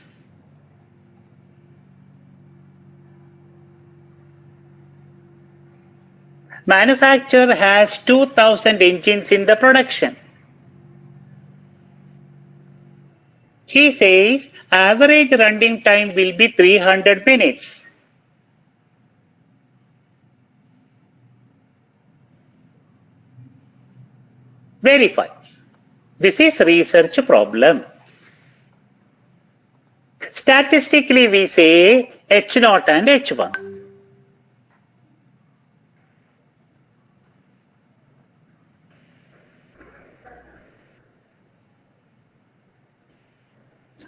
Manufacturer has 2000 engines in the production. He says average running time will be 300 minutes. Verify. This is research problem. Statistically, we say H0 and H1.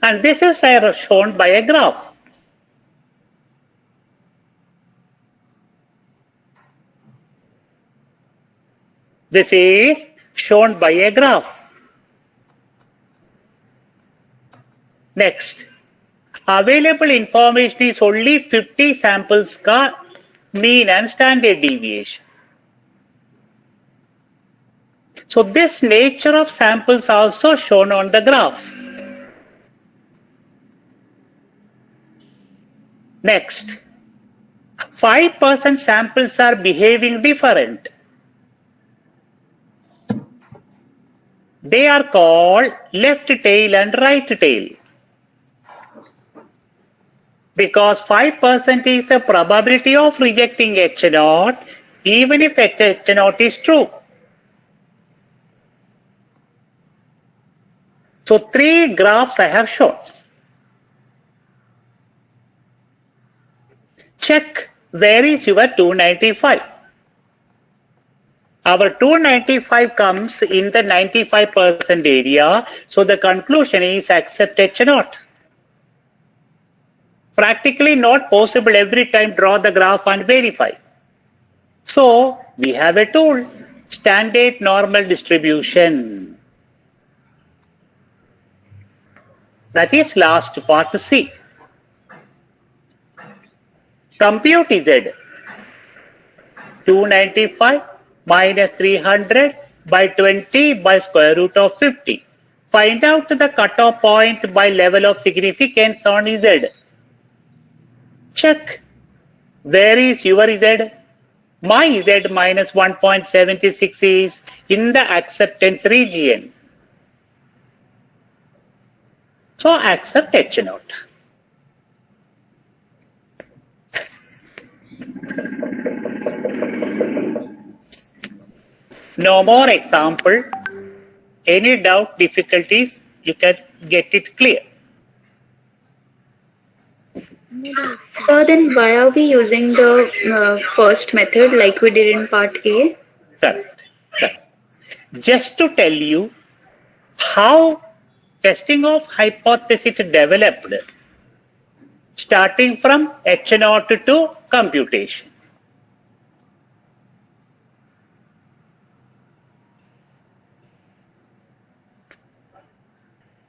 And this is shown by a graph. This is shown by a graph. Next, available information is only 50 samples ka mean and standard deviation. So this nature of samples also shown on the graph. Next, 5% samples are behaving different. They are called left tail and right tail. Because 5% is the probability of rejecting H0 even if H0 is true. So 3 graphs I have shown. Check where is your 295. Our 295 comes in the 95% area, so the conclusion is accept H0. Practically not possible every time draw the graph and verify. So we have a tool, standard normal distribution. That is last part C. Compute Z. 295 minus 300 by 20 by square root of 50. Find out the cutoff point by level of significance on Z. Check. Where is your Z? My Z minus 1.76 is in the acceptance region. So accept H naught. No more example. Any doubt, difficulties, you can get it clear. So then why are we using the first method like we did in part A? Correct. Just to tell you how testing of hypothesis developed, starting from H0 to computation.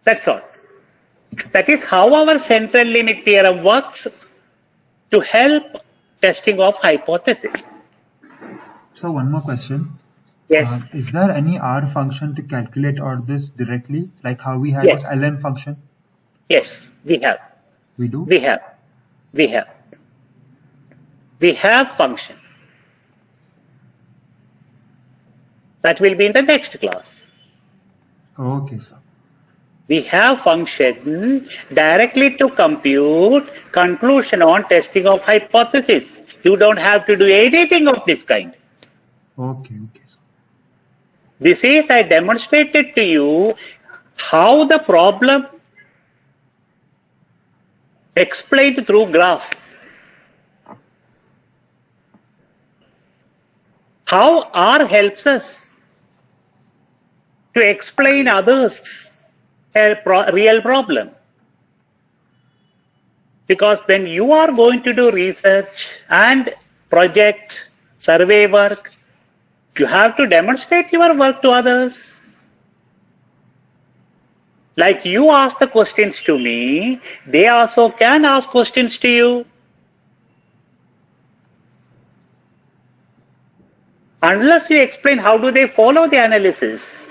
That's all. That is how our central limit theorem works to help testing of hypothesis. So one more question. Yes. Is there any R function to calculate all this directly, like how we had Yes. the LM function? Yes, we have. We do? We have. We have function. That will be in the next class. Okay, sir. We have function directly to compute conclusion on testing of hypothesis. You don't have to do anything of this kind. Okay, sir. This is, I demonstrated to you how the problem explained through graph. How R helps us to explain others a real problem. Because when you are going to do research and project, survey work, you have to demonstrate your work to others. Like you ask the questions to me, they also can ask questions to you. Unless you explain how do they follow the analysis.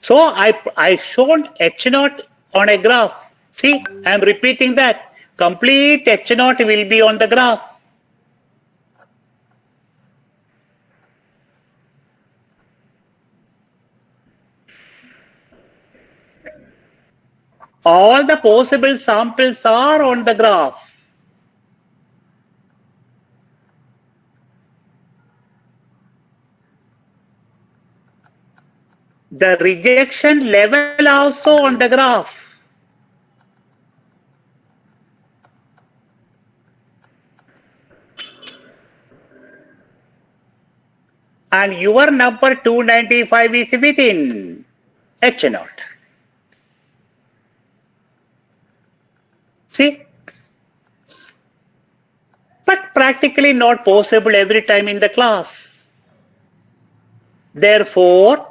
So I shown H0 on a graph. See, I am repeating that. Complete H0 will be on the graph. All the possible samples are on the graph. The rejection level also on the graph. And your number 295 is within H0. See? But practically not possible every time in the class. Therefore,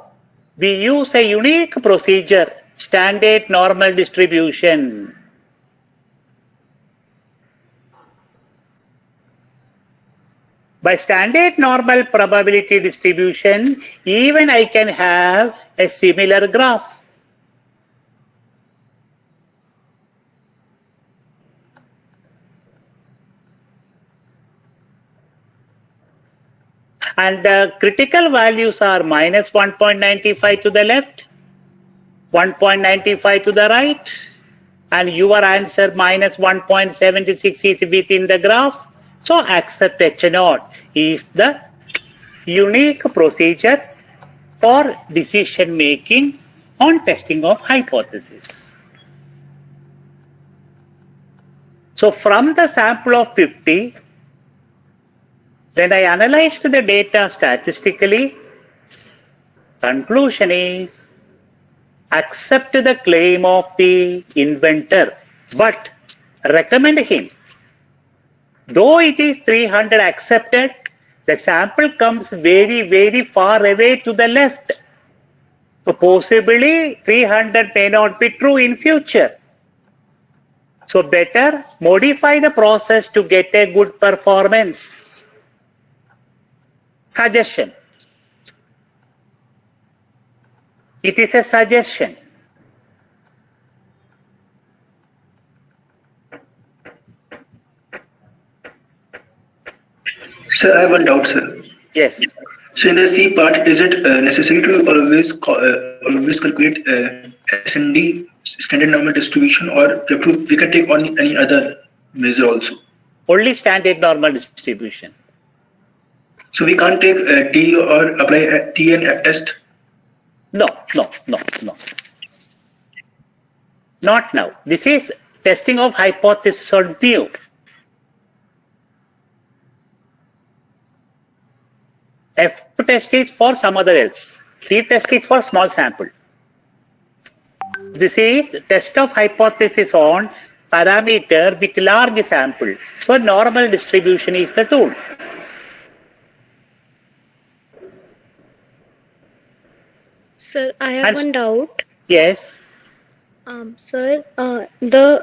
we use a unique procedure, standard normal distribution. By standard normal probability distribution, even I can have a similar graph. And the critical values are minus 1.95 to the left, 1.95 to the right, and your answer minus 1.76 is within the graph. So accept H0 is the unique procedure for decision making on testing of hypothesis. So from the sample of 50, when I analyzed the data statistically, conclusion is accept the claim of the inventor, but recommend him. Though it is 300 accepted, the sample comes very, very far away to the left. So possibly 300 may not be true in future. So better modify the process to get a good performance. Suggestion. It is a suggestion. Sir, I have one doubt, sir. Yes. So in the C part, is it necessary to always calculate SND, standard normal distribution, or we can take on any other measure also? Only standard normal distribution. So we can't take T or apply T and F test? No. Not now. This is testing of hypothesis on mu. F test is for some other else. C test is for small sample. This is test of hypothesis on parameter with large sample. So normal distribution is the tool. Sir, I have one doubt. Yes. Sir,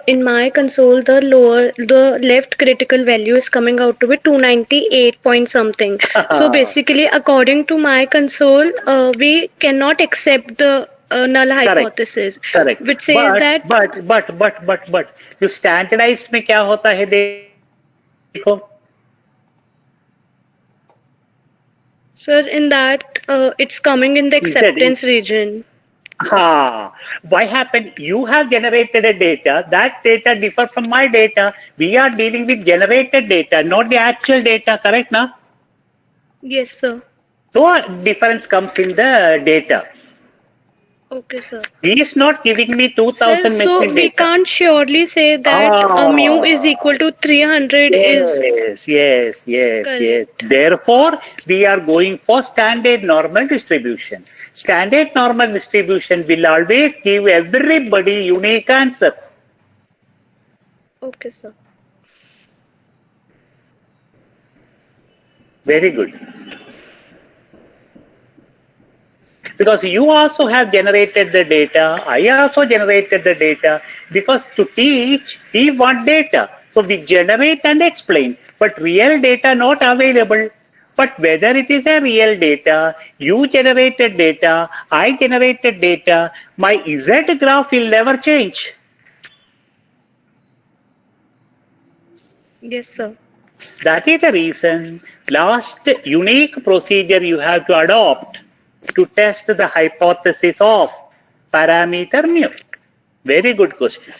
in my console, the left critical value is coming out to be 298 point something. So basically, according to my console, we cannot accept the null hypothesis. Correct. Which says that. But जो standardized में क्या होता है देखो. Sir, in that it's coming in the acceptance region. Why happened? You have generated a data. That data differ from my data. We are dealing with generated data, not the actual data. Correct, na? Yes, sir. So difference comes in the data. Okay, sir. He is not giving me 2000 Sir, so we can't surely say that mu is equal to 300 Yes. Therefore, we are going for standard normal distribution. Standard normal distribution will always give everybody unique answer. Okay, sir. Very good. Because you also have generated the data, I also generated the data, because to teach, we want data. So we generate and explain, but real data not available. But whether it is a real data, you generated data, I generated data, my Z graph will never change. Yes, sir. That is the reason last unique procedure you have to adopt to test the hypothesis of parameter mu. Very good question.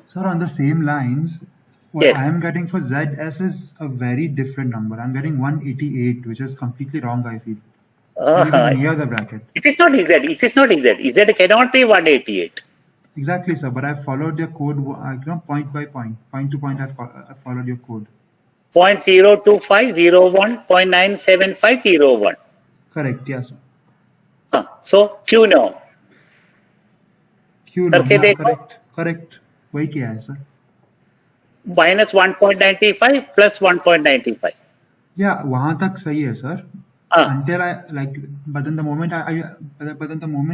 Sir, on the same lines, what Yes. I am getting for ZS is a very different number. I'm getting 188, which is completely wrong, I feel. It's not even near the bracket. It is not Z. It is not Z. Z cannot be 188. Exactly, sir. But I followed your code, point by point, point to point. I followed your code. 0.02501, 0.97501. Correct. Yes, sir. So Q no. Q no. करके Yeah, देखो. correct. वही किया है, sir. Minus 1.95 plus 1.95. Yeah, वहाँ तक सही है, sir. Until I but then the moment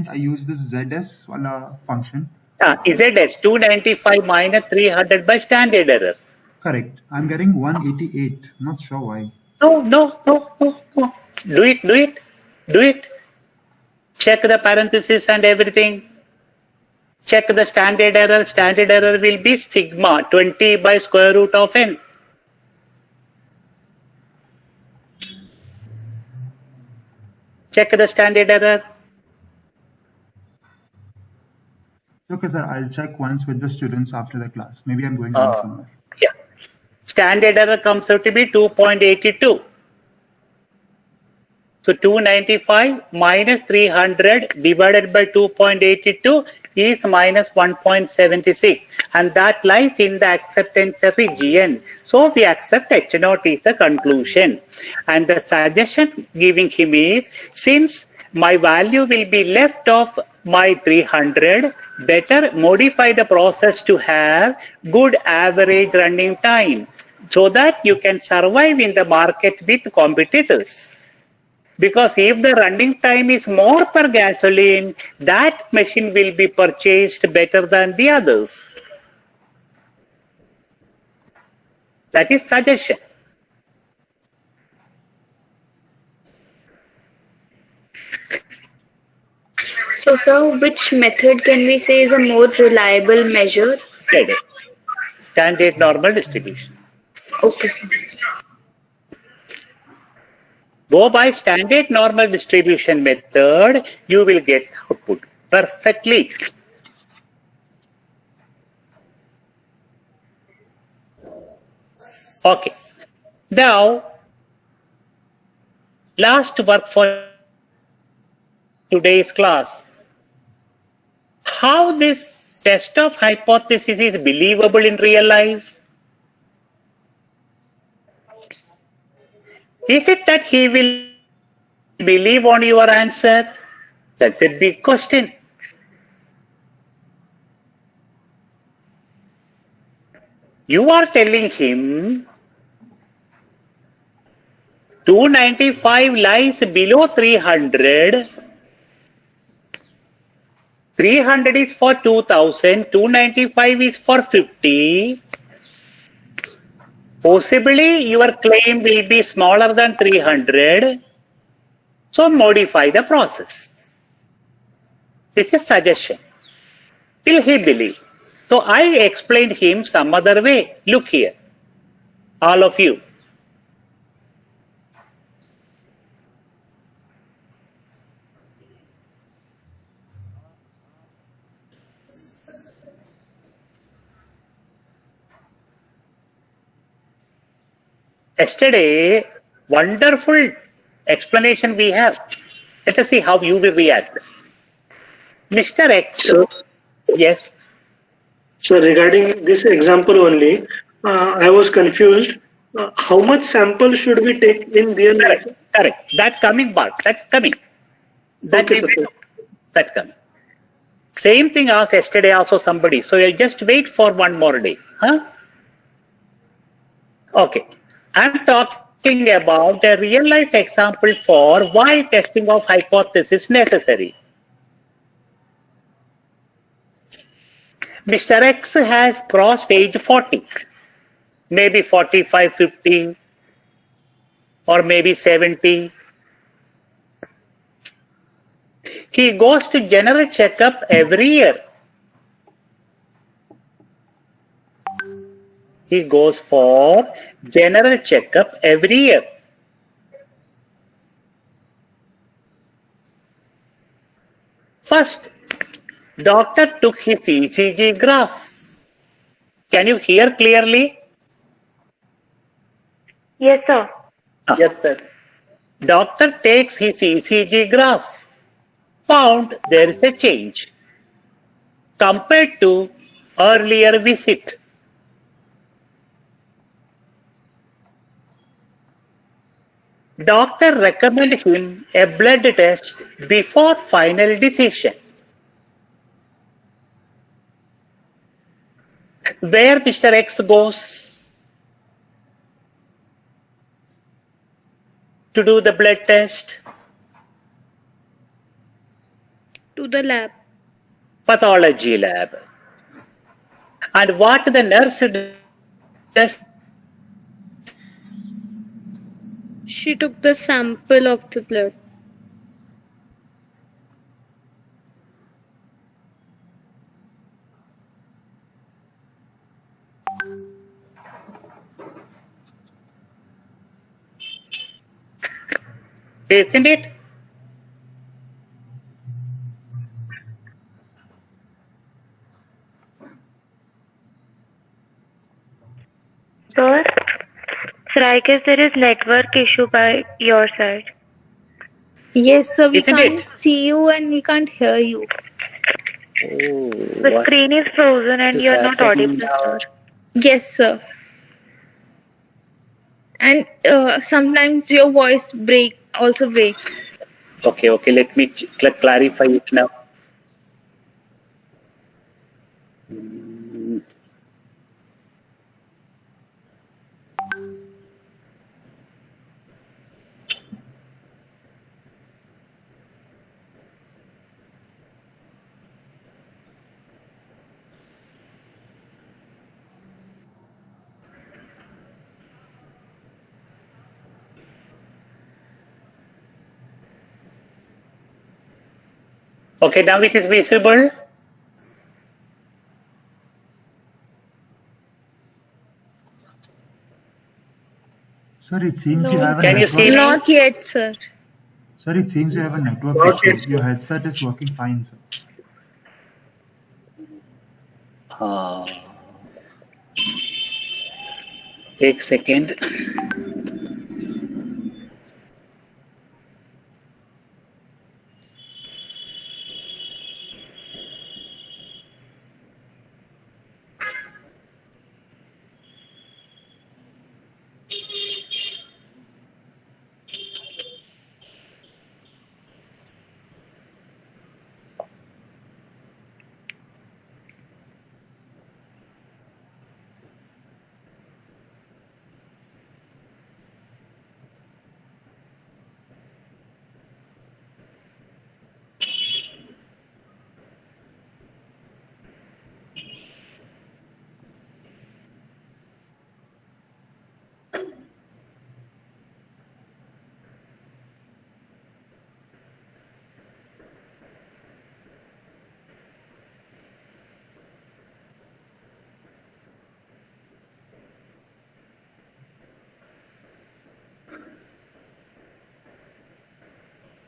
I use this ZS वाला function. ZS 295 minus 300 by standard error. Correct. I'm getting 188. Not sure why. No. Do it. Check the parenthesis and everything. Check the standard error. Standard error will be sigma 20 by square root of n. Check the standard error. Okay, sir. I'll check once with the students after the class. Maybe I'm going wrong somewhere. Yeah. Standard error comes out to be 2.82. So 295 minus 300 divided by 2.82 is minus 1.76, and that lies in the acceptance region. So we accept H0 is the conclusion. And the suggestion giving him is, since my value will be left of my 300, better modify the process to have good average running time so that you can survive in the market with competitors. Because if the running time is more per gasoline, that machine will be purchased better than the others. That is suggestion. So, sir, which method can we say is a more reliable measure? standard normal distribution. Okay, sir. Go by standard normal distribution method, you will get output perfectly. Okay. Now, last work for today's class. How this test of hypothesis is believable in real life? Is it that he will believe on your answer? That's a big question. You are telling him 295 lies below 300. 300 is for 2000, 295 is for 50. Possibly your claim will be smaller than 300. So modify the process. This is suggestion. Will he believe? So I explained him some other way. Look here, all of you. Yesterday, wonderful explanation we have. Let us see how you will react. Mr. X. Sir? Yes. So regarding this example only, I was confused. How much sample should we take in real life? Correct. That coming part. That's coming. Okay, sir. That's coming. Same thing asked yesterday also somebody. So you'll just wait for one more day. Huh? Okay. I'm talking about a real life example for why testing of hypothesis necessary. Mr. X has crossed age 40, maybe 45, 50, or maybe 70. He goes to general checkup every year. He goes for general checkup every year. First, doctor took his ECG graph. Can you hear clearly? Yes, sir. Yes, sir. Doctor takes his ECG graph. Found there is a change compared to earlier visit. Doctor recommended him a blood test before final decision. Where Mr. X goes to do the blood test? To the lab. Pathology lab. And what the nurse does? She took the sample of the blood. Isn't it? Sir, I guess there is network issue by your side. Yes, sir. We Isn't can't it? see you and we can't hear you. The screen is frozen and you are not audible, sir. Yes, sir. And sometimes your voice also breaks. Okay, let me clarify it now. Okay, now it is visible. Sir, it seems you have a Can you see network. me? Not yet, sir. Sir, it seems you have a network Not issue. yet, sir. Your headset is working fine, sir. एक second.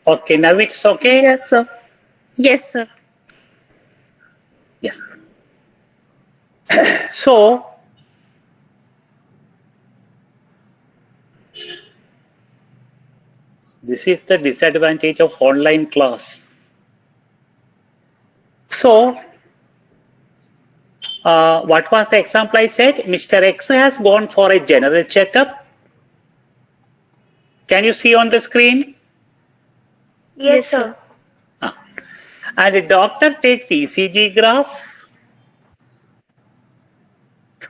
Okay, now it's okay? Yes, sir. Yes, sir. Yeah. So, this is the disadvantage of online class. So, what was the example I said? Mr. X has gone for a general checkup. Can you see on the screen? Yes, sir. And the doctor takes ECG graph,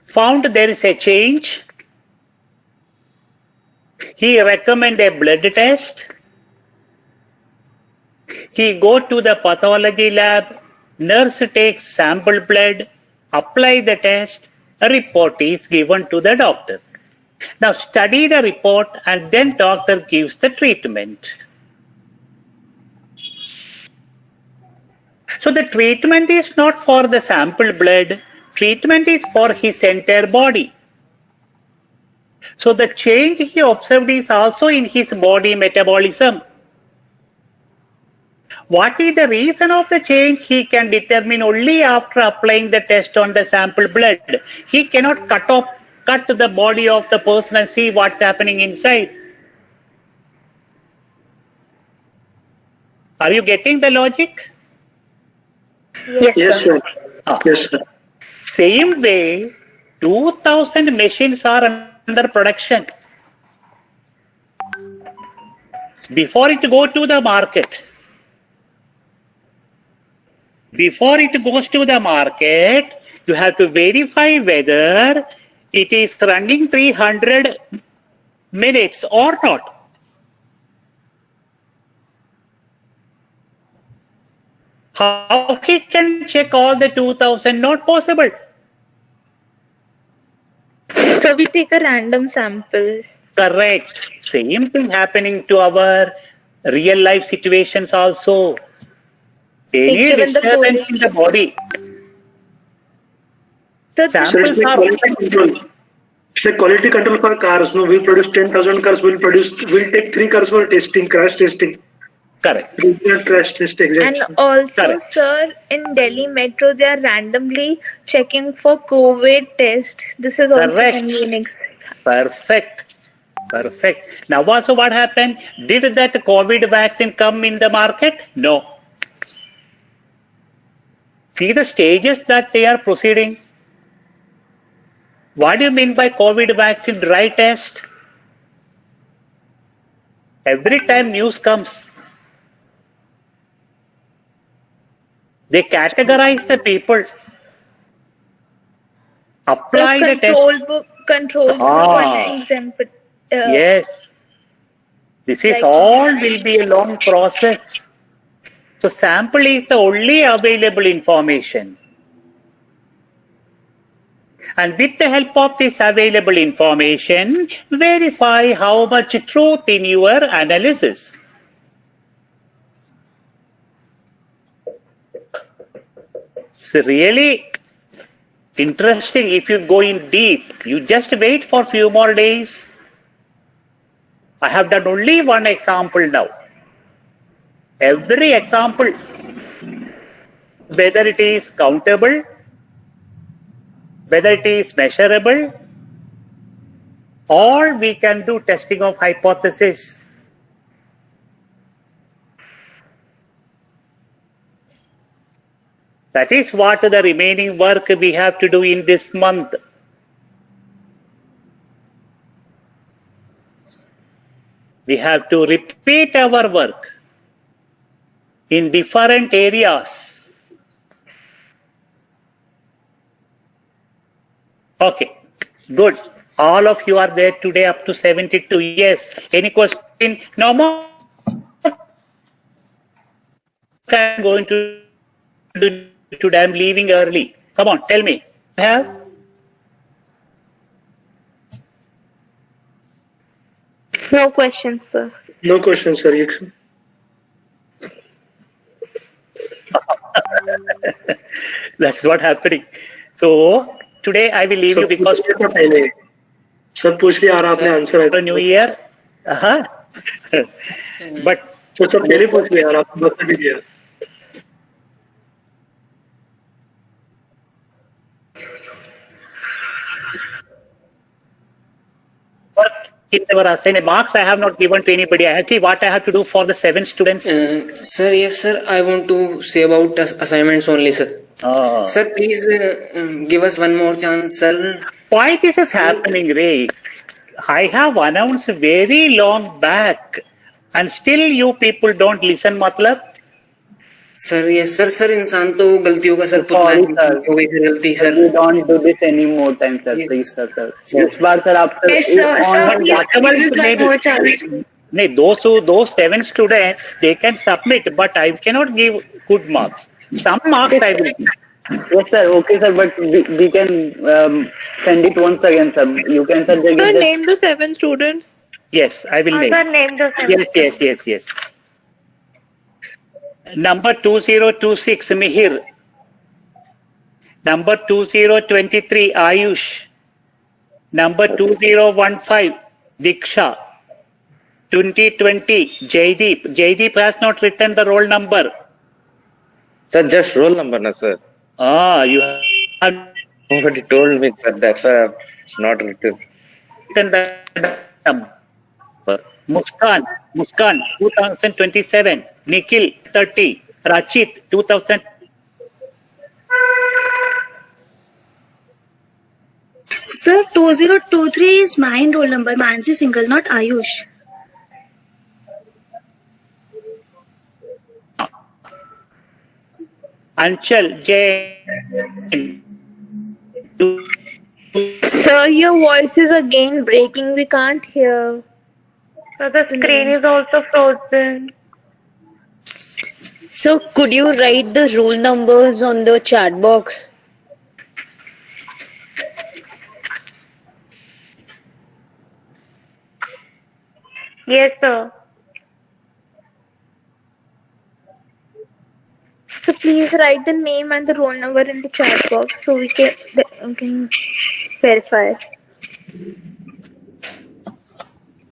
found there is a change. He recommend a blood test. He go to the pathology lab. Nurse takes sample blood, apply the test. A report is given to the doctor. Now study the report and then doctor gives the treatment. So the treatment is not for the sample blood. Treatment is for his entire body. So the change he observed is also in his body metabolism. What is the reason of the change he can determine only after applying the test on the sample blood. He cannot cut the body of the person and see what's happening inside. Are you getting the logic? Yes, sir. Yes, sir. Same way, 2000 machines are under production. Before it go to the market, you have to verify whether it is running 300 minutes or not. How he can check all the 2000? Not possible. So we take a random sample. Correct. Same thing happening to our real life situations also. Any disturbance in the body. So it's like quality control. It's like quality control for cars. No, we produce 10,000 cars. We'll take 3 cars for testing, crash testing. Correct. Crash test, exactly. And also, sir, in Delhi Metro, they are randomly checking for COVID test. This is also convenient. Perfect. Now also what happened? Did that COVID vaccine come in the market? No. See the stages that they are proceeding. What do you mean by COVID vaccine dry test? Every time news comes, they categorize the people, apply the test. Control book and exempt. Yes. This is all will be a long process. So sample is the only available information. And with the help of this available information, verify how much truth in your analysis. It's really interesting if you go in deep. You just wait for few more days. I have done only one example now. Every example, whether it is countable, whether it is measurable, or we can do testing of hypothesis. That is what the remaining work we have to do in this month. We have to repeat our work in different areas. Okay, good. All of you are there today up to 72. Yes. Any question? No more. I'm going to do today. I'm leaving early. Come on, tell me. Have? No questions, sir. No questions, sir. Yes. That's what happening. So today I will leave you because सब पूछ लिया और आपने answer New Year. But तो सब पहले पूछ लिया और आपने बता भी दिया. in our assignment marks I have not given to anybody. Actually, what I have to do for the 7 students? Sir, yes, sir. I want to say about assignments only, sir. Sir, please give us one more chance, sir. Why this is happening, Ray? I have announced very long back, and still you people don't listen, matlab? Sir, yes, sir. Sir, इंसान तो गलतियों का sir पुतला Sorry, है. sir. हो गई sir गलती, sir. We don't do this any more time, sir. Please, sir. इस बार sir आप Yes, sir. Sir, please give us one more chance. No, those 7 students, they can submit, but I cannot give good marks. Some marks I will give. Yes, sir. Okay, sir. But we can send it once again, sir. You can, sir. Sir, name the 7 students. Yes, I will name. Sir, name the 7 Yes. Number 2026, Mihir. Number 2023, Ayush. Number 2015, Diksha. 2020, Jaideep. Jaideep has not written the roll number. Sir, just roll number, na sir. You have Nobody told me, sir. That's why I have not written. written the number. Muskan, 2027. Nikhil, 30. Rachit, 2000. Sir, 2023 is my roll number. Mansi single, not Ayush. Anchal, J. Sir, your voice is again breaking. We can't hear. So the screen is also frozen. So could you write the roll numbers on the chat box? Yes, sir. So please write the name and the roll number in the chat box so we can verify.